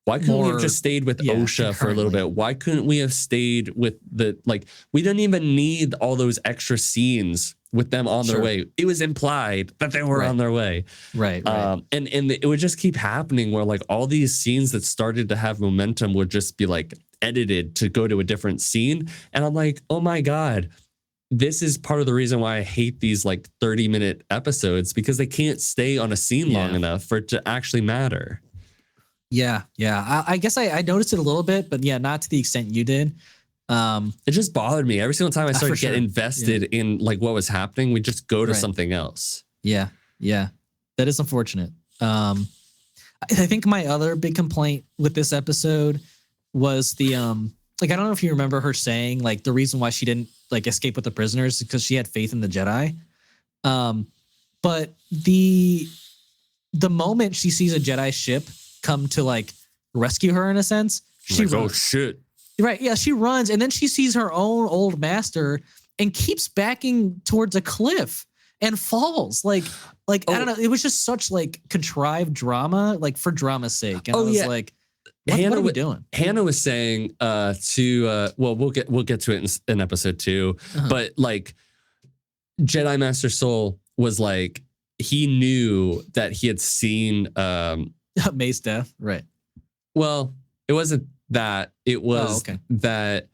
why couldn't we have just stayed with Osha for a little bit? Why couldn't we have stayed with we didn't even need all those extra scenes with them on their way. It was implied that they were on their way. Right. And it would just keep happening where like all these scenes that started to have momentum would just be like edited to go to a different scene. And I'm like, oh my God, this is part of the reason why I hate these like 30-minute episodes, because they can't stay on a scene long enough for it to actually matter. Yeah. I guess I noticed it a little bit, but not to the extent you did. It just bothered me every single time I started to get invested in like what was happening. We just go to something else. Yeah, that is unfortunate. I think my other big complaint with this episode was the I don't know if you remember her saying like the reason why she didn't like escape with the prisoners is because she had faith in the Jedi. But the moment she sees a Jedi ship come to like rescue her in a sense, she like, oh shit. Right. Yeah. She runs and then she sees her own old master and keeps backing towards a cliff and falls. I don't know. It was just such like contrived drama, like for drama's sake. And I was like, what are we doing? Hannah was saying we'll get to it in episode 2, but like Jedi Master Soul was like, he knew that he had seen May's death. Right. Well, it wasn't that. It was that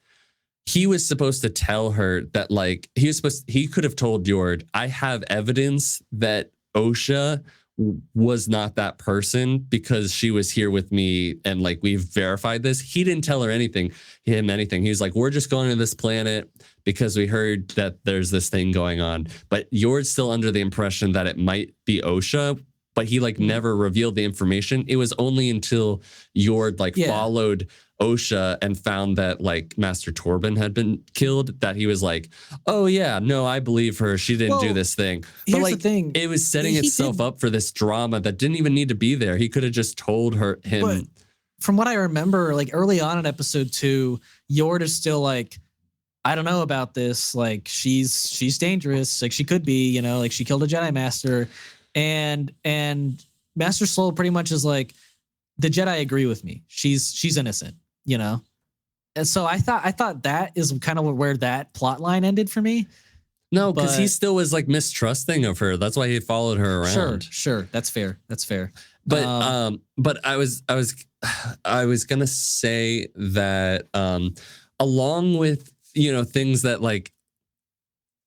he was supposed to tell her that like he could have told Yord, I have evidence that Osha was not that person because she was here with me and like we've verified this. He didn't tell her anything. He was like, we're just going to this planet because we heard that there's this thing going on. But Yord's still under the impression that it might be Osha, but he like never revealed the information. It was only until Yord followed Osha and found that like Master Torben had been killed that he was like, oh yeah, no, I believe her. She didn't do this thing. But like, the thing. It was setting itself up for this drama that didn't even need to be there. He could have just told him. But from what I remember, like early on in episode 2, Yord is still like, I don't know about this. Like she's dangerous. Like she could be, like she killed a Jedi Master. And Master Soul pretty much is like, the Jedi agree with me. She's innocent, And so I thought that is kind of where that plot line ended for me. No, because he still was like mistrusting of her. That's why he followed her around. Sure. That's fair. But I was gonna say that along with things that like,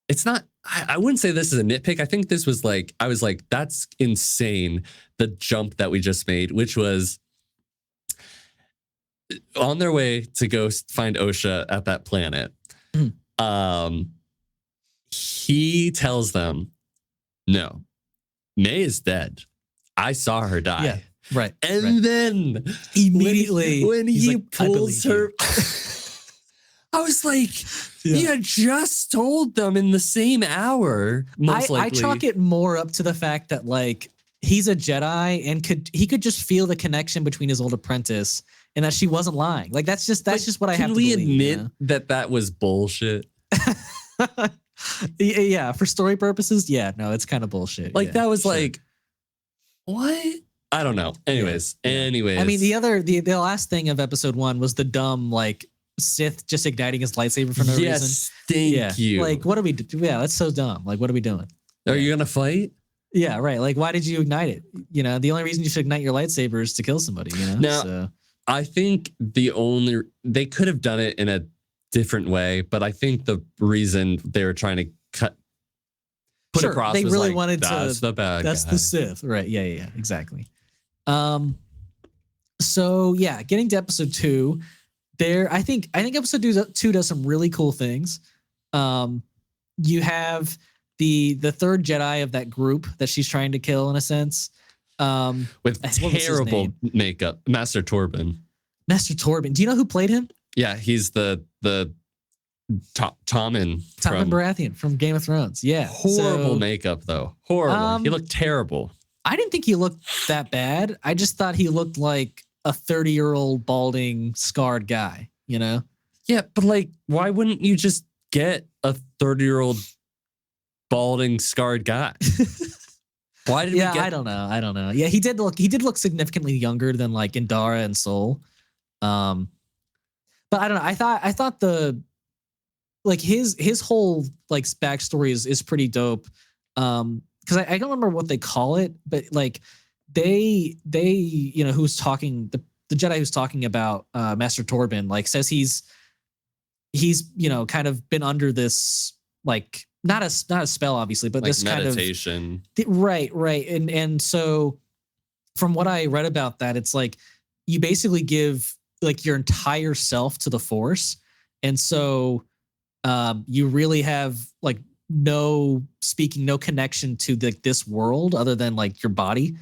it's not. I wouldn't say this is a nitpick. I think this was like, I was like, that's insane. The jump that we just made, which was on their way to go find Osha at that planet. He tells them, no, May is dead. I saw her die. Yeah, right. And then immediately when he pulls her, I was like, you just told them in the same hour. Most likely. I chalk it more up to the fact that like he's a Jedi and he could just feel the connection between his old apprentice and that she wasn't lying. Like that's just what I have to believe. Can we admit that was bullshit? Yeah, for story purposes, no, it's kind of bullshit. Like that was like, what? I don't know. Anyways. I mean, the last thing of episode 1 was the dumb like Sith just igniting his lightsaber for no reason. Yes, thank you. Like, what are we doing? Yeah, that's so dumb. Like, what are we doing? Are you gonna fight? Yeah, right. Like, why did you ignite it? The only reason you should ignite your lightsaber is to kill somebody. Now, I think they could have done it in a different way, but I think the reason they were trying to put Sure, across they was really like, wanted that's to. the bad That's guy. the Sith, right? Yeah, exactly. So yeah, getting to episode 2, I think episode 2 does some really cool things. You have the third Jedi of that group that she's trying to kill in a sense. With terrible makeup, Master Torben. Master Torben. Do you know who played him? Yeah, he's the Tommen Baratheon from Game of Thrones. Yeah, horrible makeup though. Horrible. He looked terrible. I didn't think he looked that bad. I just thought he looked like a 30-year-old balding, scarred guy. You know? Yeah, but like, why wouldn't you just get a 30-year-old balding, scarred guy? Why did we get? I don't know. Yeah, he did look significantly younger than like Indara and Sol. But I don't know. I thought the like his whole like backstory is pretty dope. Because I don't remember what they call it, but like they who's talking the Jedi who's talking about Master Torben like says he's kind of been under this like not a spell obviously, but like this meditation. Kind of right and so from what I read about that, it's like you basically give like your entire self to the Force, and so you really have like no connection to this world other than like your body.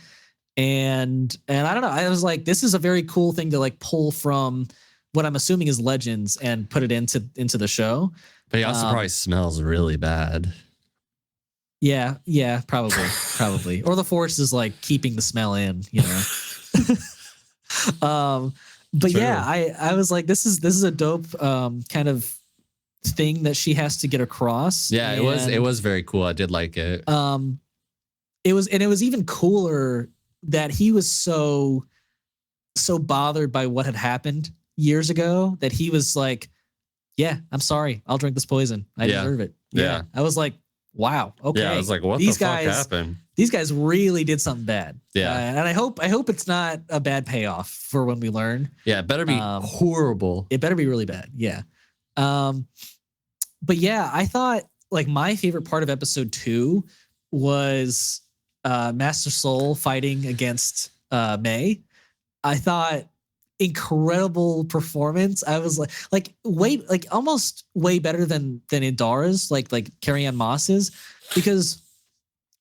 And I don't know, I was like, this is a very cool thing to like pull from what I'm assuming is Legends and put it into the show. But he also probably smells really bad. Yeah, probably. Or the Force is like keeping the smell in, you know. But true. Yeah, I was like, this is a dope kind of thing that she has to get across. Yeah, it was very cool. I did like it. It was even cooler that he was so bothered by what had happened years ago that he was like, yeah, I'm sorry, I'll drink this poison. I deserve it. Yeah. I was like, wow, okay. Yeah, I was like, what the fuck happened? These guys really did something bad. Yeah. And I hope it's not a bad payoff for when we learn. Yeah, it better be horrible. It better be really bad. Yeah. But yeah, I thought like my favorite part of episode 2 was Master Soul fighting against May. I thought incredible performance. I was almost way better than Indara's, like Carrie-Anne Moss's, because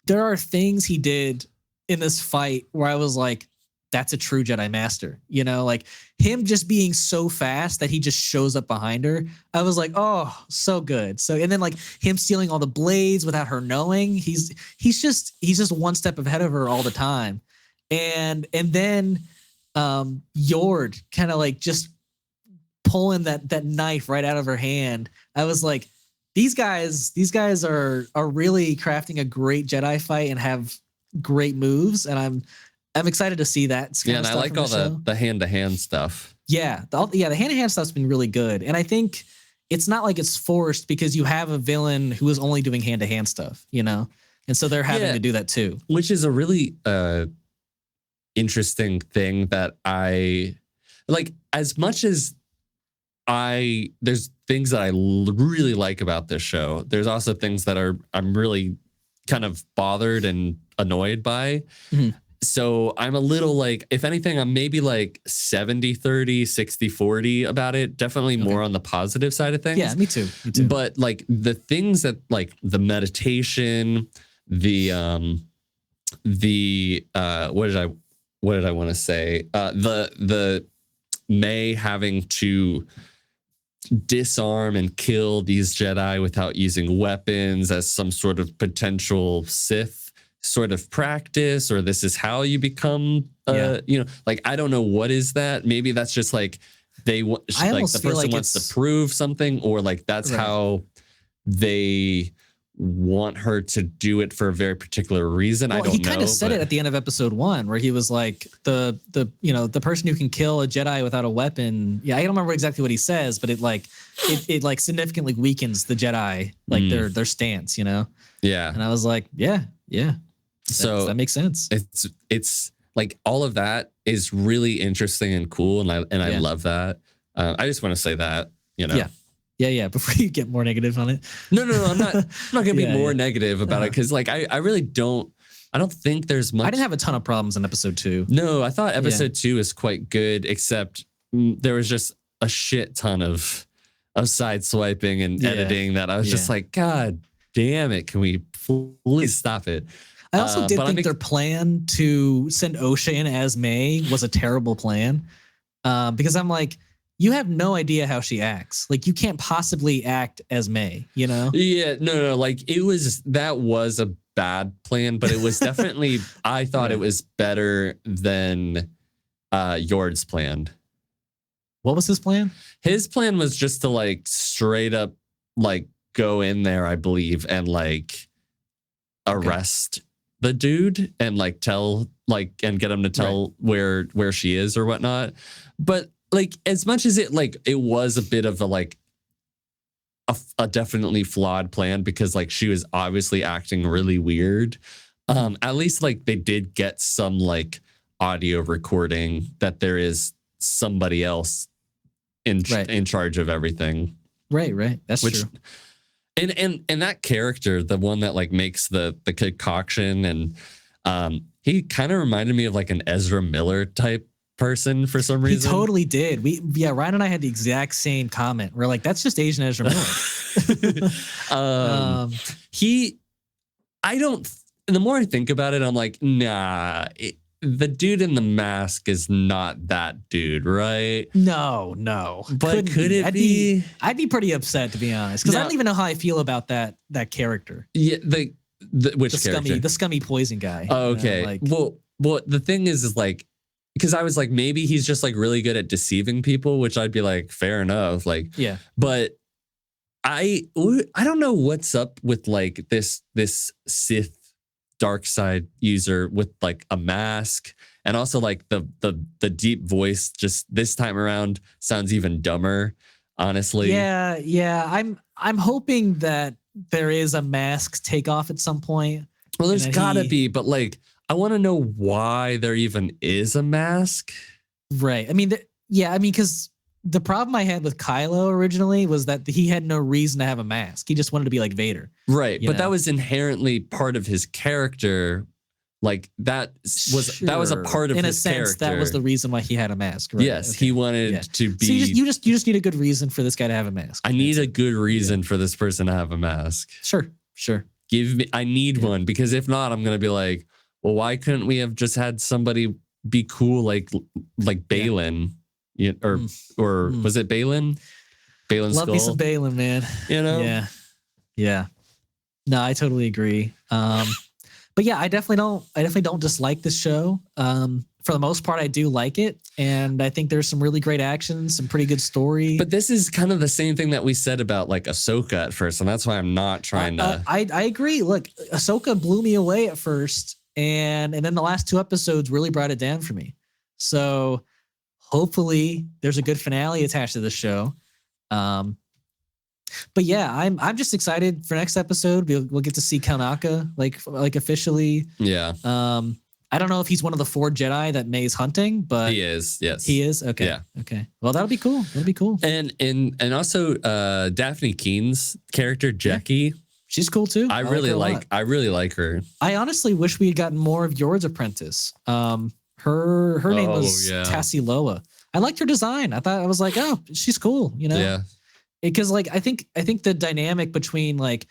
there are things he did in this fight where I was like, that's a true Jedi Master, you know, like him just being so fast that he just shows up behind her. I was like, oh, so good. So, and then like him stealing all the blades without her knowing, he's just one step ahead of her all the time. And then Yord kind of like just pulling that knife right out of her hand. I was like, these guys are really crafting a great Jedi fight and have great moves, and I'm excited to see that. Yeah, and I like all the hand-to-hand stuff. Yeah, the hand-to-hand stuff's been really good, and I think it's not like it's forced because you have a villain who is only doing hand-to-hand stuff, you know, and so they're having to do that too, which is a really interesting thing that I like. As much as there's things that I really like about this show, there's also things that I'm really kind of bothered and annoyed by. Mm-hmm. So I'm a little like, if anything, I'm maybe like 70-30, 60-40 about it. Definitely more on the positive side of things. Yeah, me too. But like the things that like the meditation, the what did I want to say? The May having to disarm and kill these Jedi without using weapons as some sort of potential Sith sort of practice, or this is how you become you know, like I don't know what is that. Maybe that's just like like the person wants to prove something, or like that's how they want her to do it for a very particular reason. I don't know. He kind of said it at the end of episode 1 where he was like the person who can kill a Jedi without a weapon. Yeah, I don't remember exactly what he says, but it significantly weakens the Jedi, like their stance, you know? Yeah. And I was like, yeah. So that makes sense. It's like all of that is really interesting and cool, and I love that. I just want to say that, you know. Yeah. Before you get more negative on it. No. I'm not gonna be more negative about it because like I really don't. I don't think there's much. I didn't have a ton of problems in episode 2. No, I thought episode 2 is quite good, except there was just a shit ton of side swiping and editing that I was just like, God damn it, can we please stop it? I also did think their plan to send OSHA in as May was a terrible plan, because I'm like, you have no idea how she acts. Like, you can't possibly act as May, you know? Yeah, no. Like, that was a bad plan, but it was definitely, I thought it was better than Yord's plan. What was his plan? His plan was just to like straight up like go in there, I believe, and like arrest the dude and like tell like and get him to tell where she is or whatnot. But like, as much as it was a bit of a like a definitely flawed plan because like she was obviously acting really weird. At least like they did get some like audio recording that there is somebody else in charge of everything. Right. That's true. And that character, the one that like makes the concoction, and he kind of reminded me of like an Ezra Miller type person for some reason. He totally did. Ryan and I had the exact same comment. We're like, that's just Asian Ezra Miller. The more I think about it, I'm like, nah, the dude in the mask is not that dude, right? No. But could it be? I'd be pretty upset, to be honest, because I don't even know how I feel about that character. Yeah, which character? The scummy poison guy. Oh, okay. Well, the thing is like, because I was like, maybe he's just like really good at deceiving people, which I'd be like, fair enough. Like, yeah. But I don't know what's up with like this Sith dark side user with like a mask, and also like the deep voice just this time around sounds even dumber, honestly. Yeah. I'm hoping that there is a mask takeoff at some point. Well, there's gotta be, but like, I want to know why there even is a mask. Right. I mean, because the problem I had with Kylo originally was that he had no reason to have a mask. He just wanted to be like Vader. Right. But that was inherently part of his character. Like that was a part of his character. In a sense, that was the reason why he had a mask. Right? Yes, he wanted to be. So you just need a good reason for this guy to have a mask. I need a good reason for this person to have a mask. Sure. I need one, because if not, I'm gonna be like, well, why couldn't we have just had somebody be cool like Balin? Yeah, or was it Balin? Balin's Love me some Balin, man. You know? Yeah. No, I totally agree. But yeah, I definitely don't dislike this show. For the most part, I do like it, and I think there's some really great action, some pretty good story. But this is kind of the same thing that we said about like Ahsoka at first, and that's why I'm not trying to. I agree. Look, Ahsoka blew me away at first, and then the last 2 episodes really brought it down for me. So hopefully there's a good finale attached to this show. But yeah, I'm just excited for next episode. We'll get to see Kanaka like officially. Yeah. I don't know if he's one of the 4 Jedi that May's hunting, but he is. Yes, he is. Okay. Yeah. Okay. Well, that'll be cool. And also Daphne Keene's character Jackie. Yeah. She's cool too. I really like her. I honestly wish we had gotten more of Yord's apprentice. Her name was Tassie Loa. I liked her design. I was like, oh, she's cool. You know. Yeah. Because like I think the dynamic between like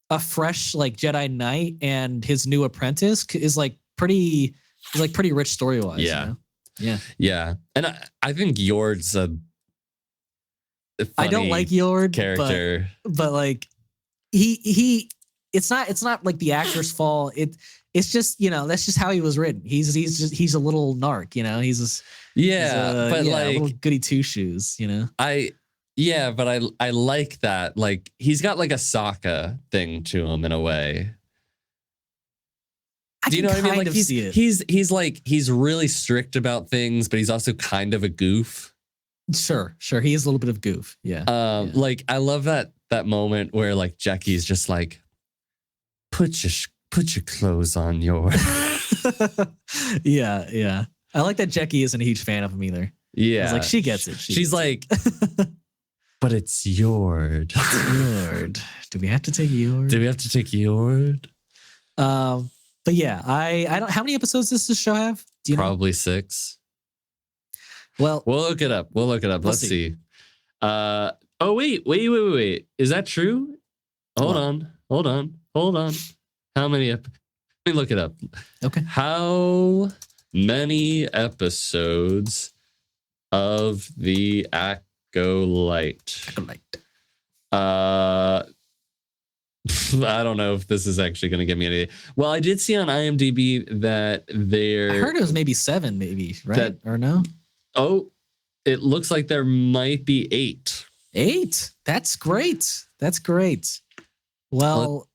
a fresh like Jedi Knight and his new apprentice is like pretty rich story wise. Yeah. You know? Yeah. And I think Yord's a funny I don't like Yord character, but like he it's not like the actor's fault. It's just, you know, that's just how he was written. He's a little narc, you know. He's a little goody two shoes, you know. But I like that. Like he's got like a Sokka thing to him in a way. Do you know what I mean? Like he's really strict about things, but he's also kind of a goof. Sure. He is a little bit of goof. Yeah. Like I love that moment where like Jackie's just like, put your clothes on, your. Yeah. I like that Jackie isn't a huge fan of him either. Yeah. I was like, she gets it. She's like, But it's Yord. Yord. Do we have to take Yord? Do we have to take Yord? But yeah, I don't. How many episodes does this show have? Do you know? Probably 6. Well, we'll look it up. Let's see. Oh wait. Is that true? Hold on. How many? Let me look it up. Okay. How many episodes of The Acolyte? I don't know if this is actually going to give me any. Well, I did see on IMDb that there. I heard it was maybe 7, right? Or no? Oh, it looks like there might be 8. 8? That's great. Well,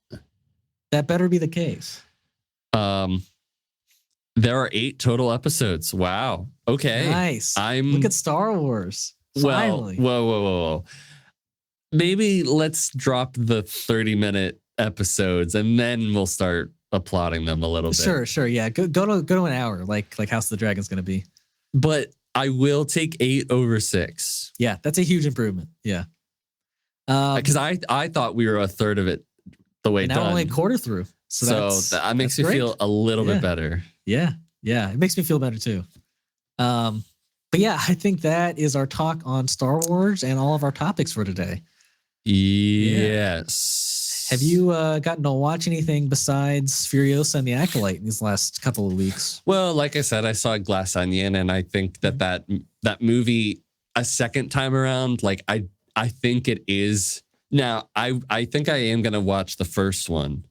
that better be the case. There are 8 total episodes. Wow. Okay. Nice. Look at Star Wars. Finally. Whoa. Maybe let's drop the 30-minute episodes and then we'll start applauding them a little bit. Sure. Yeah. Go to an hour, like House of the Dragon's going to be. But I will take 8 over 6. Yeah, that's a huge improvement. Yeah. Because I thought we were a third of it the way done. Now only a quarter through. So that makes me feel a little bit better. Yeah. It makes me feel better too. But yeah, I think that is our talk on Star Wars and all of our topics for today. Yes. Have you gotten to watch anything besides Furiosa and The Acolyte in these last couple of weeks? Well, like I said, I saw Glass Onion, and I think that movie a second time around, like I think it is. Now, I think I am gonna watch the first one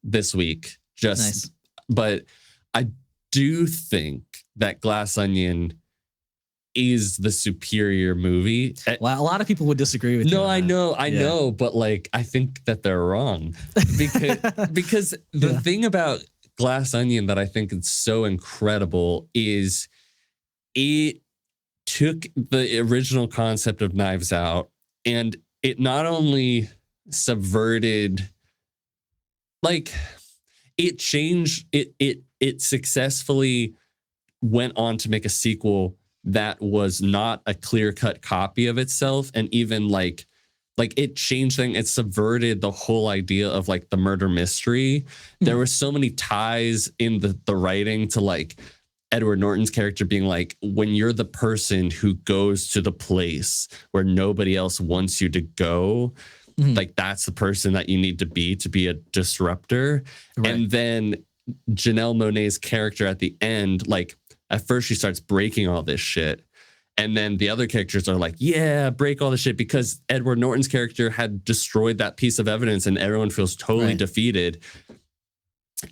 this week. Nice. But I do think that Glass Onion is the superior movie. Well, a lot of people would disagree with you. No, I know, but like I think that they're wrong because the thing about Glass Onion that I think is so incredible is it took the original concept of Knives Out and it not only subverted, like it changed it successfully went on to make a sequel that was not a clear-cut copy of itself, and even like it changed things. It subverted the whole idea of like the murder mystery. There were so many ties in the writing to like Edward Norton's character being like, when you're the person who goes to the place where nobody else wants you to go, like that's the person that you need to be a disruptor. Right. And then Janelle Monáe's character at the end, like at first she starts breaking all this shit. And then the other characters are like, yeah, break all the shit, because Edward Norton's character had destroyed that piece of evidence and everyone feels totally defeated.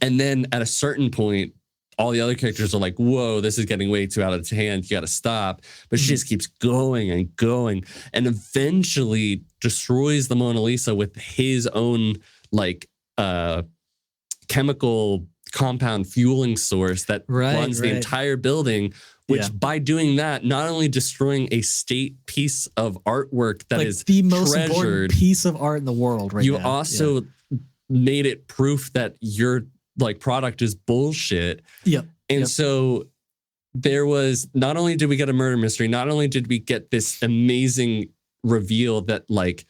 And then at a certain point, all the other characters are like, whoa, this is getting way too out of hand. You got to stop. But she just keeps going and going and eventually destroys the Mona Lisa with his own like chemical compound fueling source that runs the entire building, which by doing that, not only destroying a state piece of artwork that like is the most important piece of art in the world right now. You also made it proof that your like product is bullshit. And so there was, not only did we get a murder mystery, not only did we get this amazing reveal that like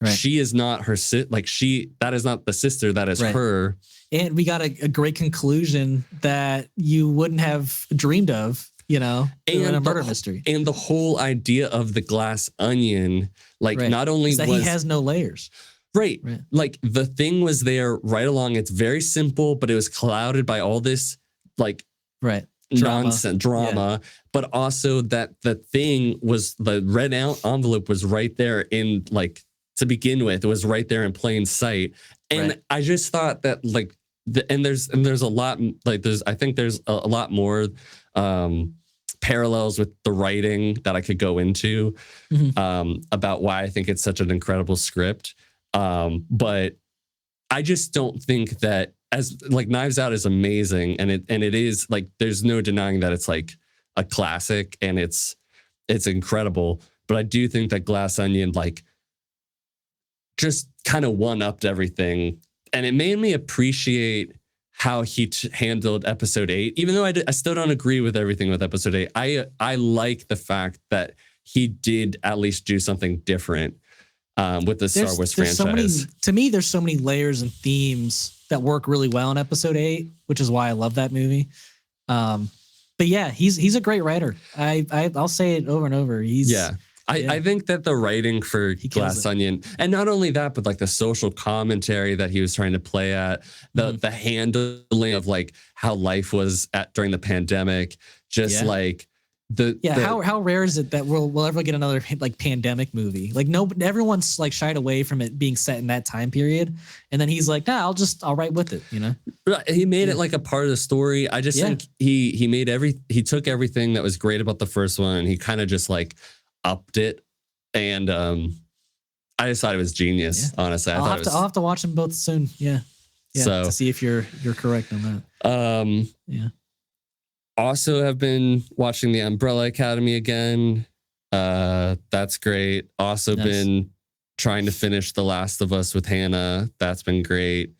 she is not her that is not the sister, that is her. And we got a great conclusion that you wouldn't have dreamed of, in a murder mystery. And the whole idea of the glass onion, like not only that he has no layers. Right. Like the thing was there right along. It's very simple, but it was clouded by all this like nonsense drama. But also that the thing was, the red envelope was right there in like, to begin with, it was right there in plain sight. And I just thought that like, there's a lot, like I think there's a lot more parallels with the writing that I could go into about why I think it's such an incredible script. But I just don't think that, as like Knives Out is amazing, and it is like, there's no denying that it's like a classic and it's incredible. But I do think that Glass Onion like just kind of one-upped everything, and it made me appreciate how he handled episode 8, even though I still don't agree with everything with episode 8. I like the fact that he did at least do something different with the Star Wars franchise. So many, to me, there's so many layers and themes that work really well in Episode 8, which is why I love that movie. But yeah, he's a great writer. I'll say it over and over. I think that the writing for Glass Onion, and not only that, but like the social commentary that he was trying to play at, the handling of like how life was during the pandemic, like how rare is it that we'll ever get another like pandemic movie? Like everyone's like shied away from it being set in that time period, and then he's like, nah, I'll write with it, you know. He made it like a part of the story. I just think he took everything that was great about the first one and he kind of just like upped it, and I just thought it was genius. Honestly, I'll have to watch them both soon. To see if you're correct on that. Also have been watching The Umbrella Academy again. That's great. Also been trying to finish The Last of Us with Hannah. That's been great.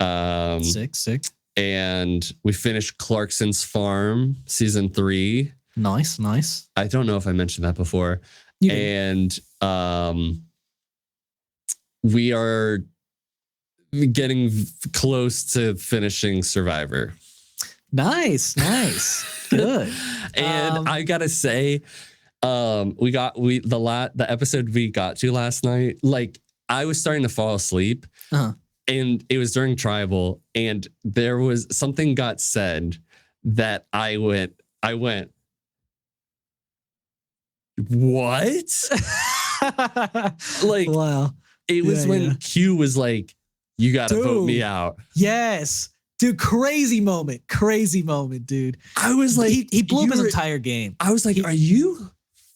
Sick. And we finished Clarkson's Farm season 3. Nice. I don't know if I mentioned that before. And we are getting close to finishing Survivor. Nice. Good. And I gotta say, the episode we got to last night, like I was starting to fall asleep, and it was during Tribal, and there was something got said that I went, what? Like, wow. It was when Q was like, you gotta vote me out. Yes. Dude, crazy moment, dude. I was like, he blew up his entire game. I was like, are you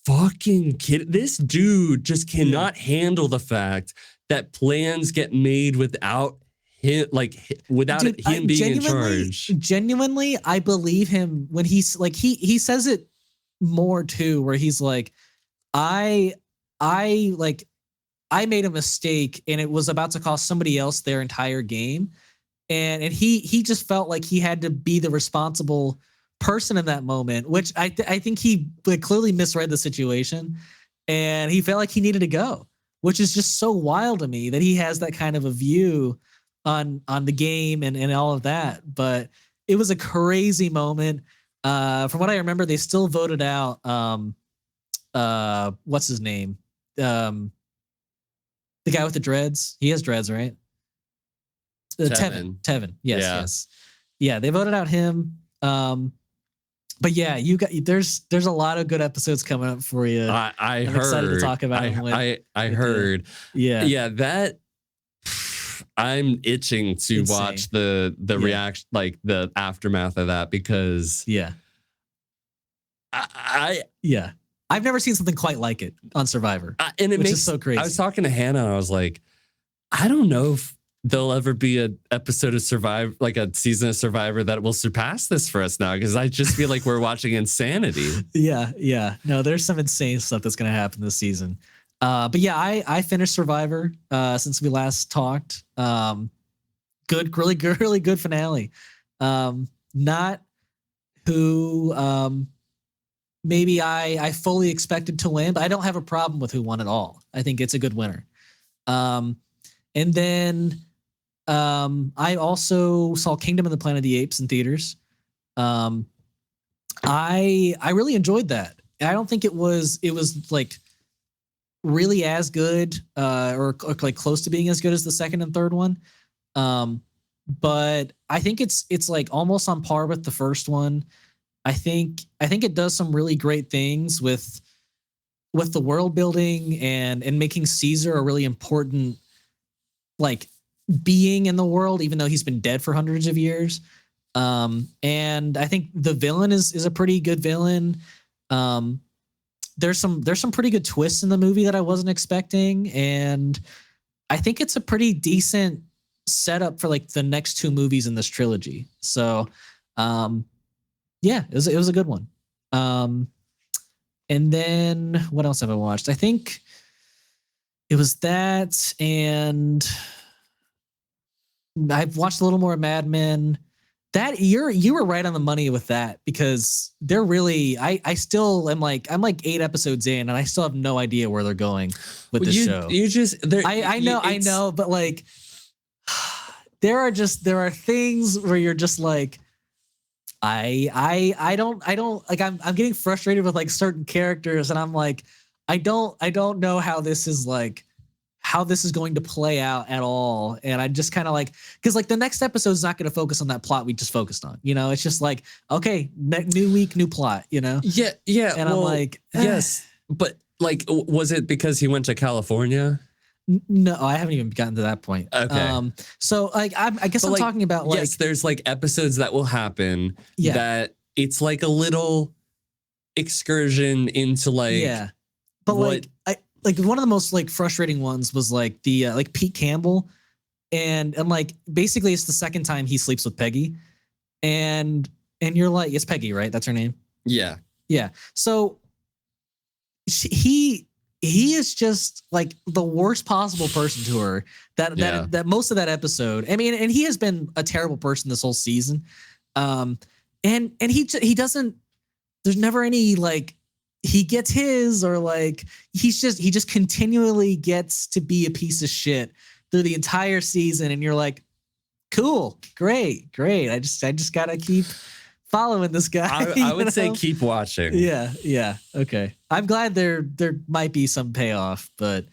fucking kidding? This dude just cannot handle the fact that plans get made without him, him being in charge. Genuinely, I believe him when he's like, he says it more too, where he's like, I made a mistake and it was about to cost somebody else their entire game. And he just felt like he had to be the responsible person in that moment, which I think he clearly misread the situation, and he felt like he needed to go, which is just so wild to me that he has that kind of a view on the game and all of that. But it was a crazy moment. From what I remember, they still voted out what's his name? The guy with the dreads. He has dreads, right? Tevin. Yes. Yeah, they voted out him. But yeah, there's a lot of good episodes coming up for you. I'm heard. Excited to talk about it. I heard. Yeah. That I'm itching to watch the reaction, like the aftermath of that, because I've never seen something quite like it on Survivor, and which is so crazy. I was talking to Hannah, and I was like, I don't know if there'll ever be an episode of Survivor, like a season of Survivor, that will surpass this for us now, because I just feel like we're watching insanity. Yeah. No, there's some insane stuff that's going to happen this season. But yeah, I finished Survivor since we last talked. Really good finale. Not who maybe I fully expected to win, but I don't have a problem with who won at all. I think it's a good winner. And then I also saw Kingdom of the Planet of the Apes in theaters. I really enjoyed that. I don't think it was like really as good or like close to being as good as the second and third one. But I think it's like almost on par with the first one. I think it does some really great things with the world building and making Caesar a really important like being in the world, even though he's been dead for hundreds of years. And I think the villain is a pretty good villain. There's some pretty good twists in the movie that I wasn't expecting, and I think it's a pretty decent setup for like the next two movies in this trilogy. So, yeah, it was a good one. And then what else have I watched? I think it was that, and I've watched a little more Mad Men. That you were right on the money with that, because they're really I still am like I'm like 8 episodes in and I still have no idea where they're going with this show. You just I know, but like there are things where you're just like I don't like I'm getting frustrated with like certain characters, and I'm like I don't know how this is going to play out at all. And I just kind of like, because like the next episode is not going to focus on that plot we just focused on. It's just like, okay, new week, new plot. Yeah. And I'm like, yes, but like, was it because he went to California? No, I haven't even gotten to that point. Okay. So like, I guess I'm talking about like, yes, there's like episodes that will happen that it's like a little excursion into like, but like one of the most like frustrating ones was like the like Pete Campbell, and like basically it's the second time he sleeps with Peggy, and you're like, it's Peggy, right? That's her name. Yeah. So he is just like the worst possible person to her. That most of that episode. I mean, and he has been a terrible person this whole season. And he doesn't. There's never any like. He gets his, or like he just continually gets to be a piece of shit through the entire season, and you're like, cool, great. I just gotta keep following this guy. I would say keep watching. Yeah. Okay. I'm glad there might be some payoff, but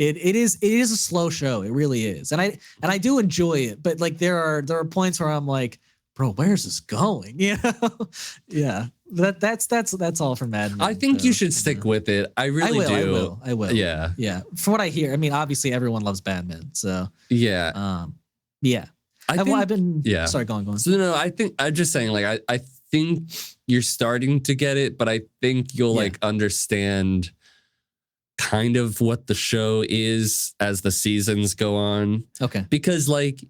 it is a slow show. It really is, and I do enjoy it, but like there are points where I'm like, bro, where's this going? Yeah. That's all for Mad Men. I think you should stick with it. I really do. I will. Yeah. From what I hear, I mean, obviously everyone loves Mad Men, so yeah. Yeah. I've been. Sorry, go on. So no, I think I'm just saying, like, I think you're starting to get it, but I think you'll like understand kind of what the show is as the seasons go on. Okay. Because like.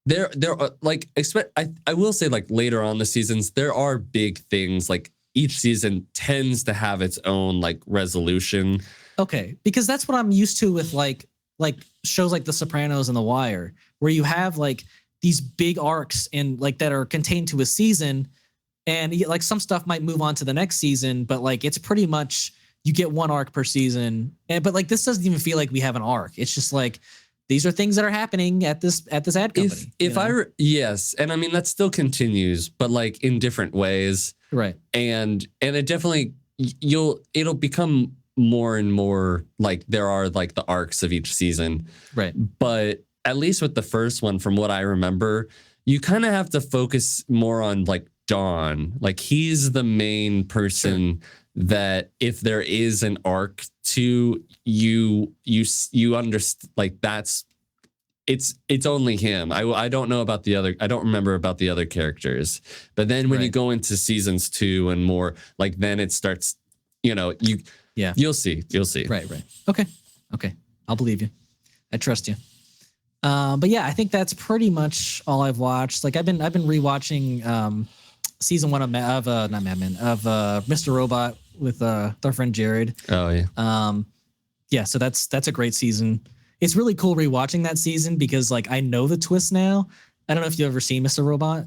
There are like I will say like later on the seasons there are big things, like each season tends to have its own like resolution. Okay, because that's what I'm used to with like shows like The Sopranos and The Wire, where you have like these big arcs and like that are contained to a season, and like some stuff might move on to the next season, but like it's pretty much you get one arc per season. But like this doesn't even feel like we have an arc. It's just like these are things that are happening at this ad company. Yes, and I mean that still continues, but like in different ways, right? And it definitely it'll become more and more like there are like the arcs of each season, right? But at least with the first one, from what I remember, you kind of have to focus more on like Don, like he's the main person. Sure. That if there is an arc to you understand, like that's it's only him. I don't know about the other. I don't remember about the other characters. But then when you go into seasons 2 and more, like then it starts. You'll see. Right. Okay. I'll believe you. I trust you. But yeah, I think that's pretty much all I've watched. Like I've been rewatching season 1 of not Mad Men, of Mr. Robot with our friend Jared. Oh yeah. Yeah, so that's a great season. It's really cool rewatching that season because like I know the twist now. I don't know if you've ever seen Mr. Robot.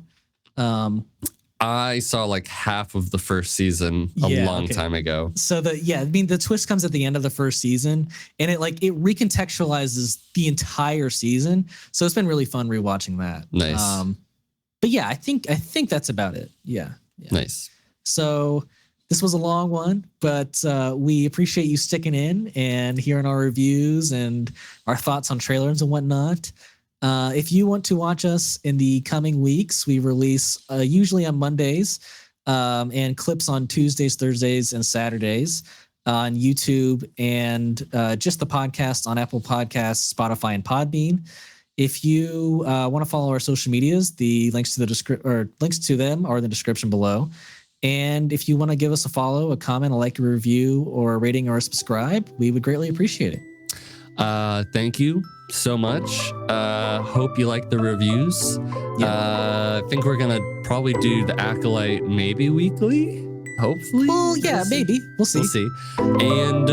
I saw like half of the first season a long time ago. So the twist comes at the end of the first season, and it recontextualizes the entire season. So it's been really fun rewatching that. Nice. But yeah, I think that's about it. Yeah. Nice. So this was a long one, but we appreciate you sticking in and hearing our reviews and our thoughts on trailers and whatnot. If you want to watch us in the coming weeks, we release usually on Mondays and clips on Tuesdays, Thursdays, and Saturdays on YouTube, and just the podcast on Apple Podcasts, Spotify, and Podbean. If you want to follow our social medias, the links to them are in the description below. And if you want to give us a follow, a comment, a like, a review, or a rating or a subscribe, we would greatly appreciate it. Thank you so much. Hope you like the reviews. I think we're going to probably do The Acolyte maybe weekly. Hopefully. Well, yeah, maybe. We'll see. And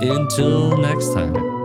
until next time.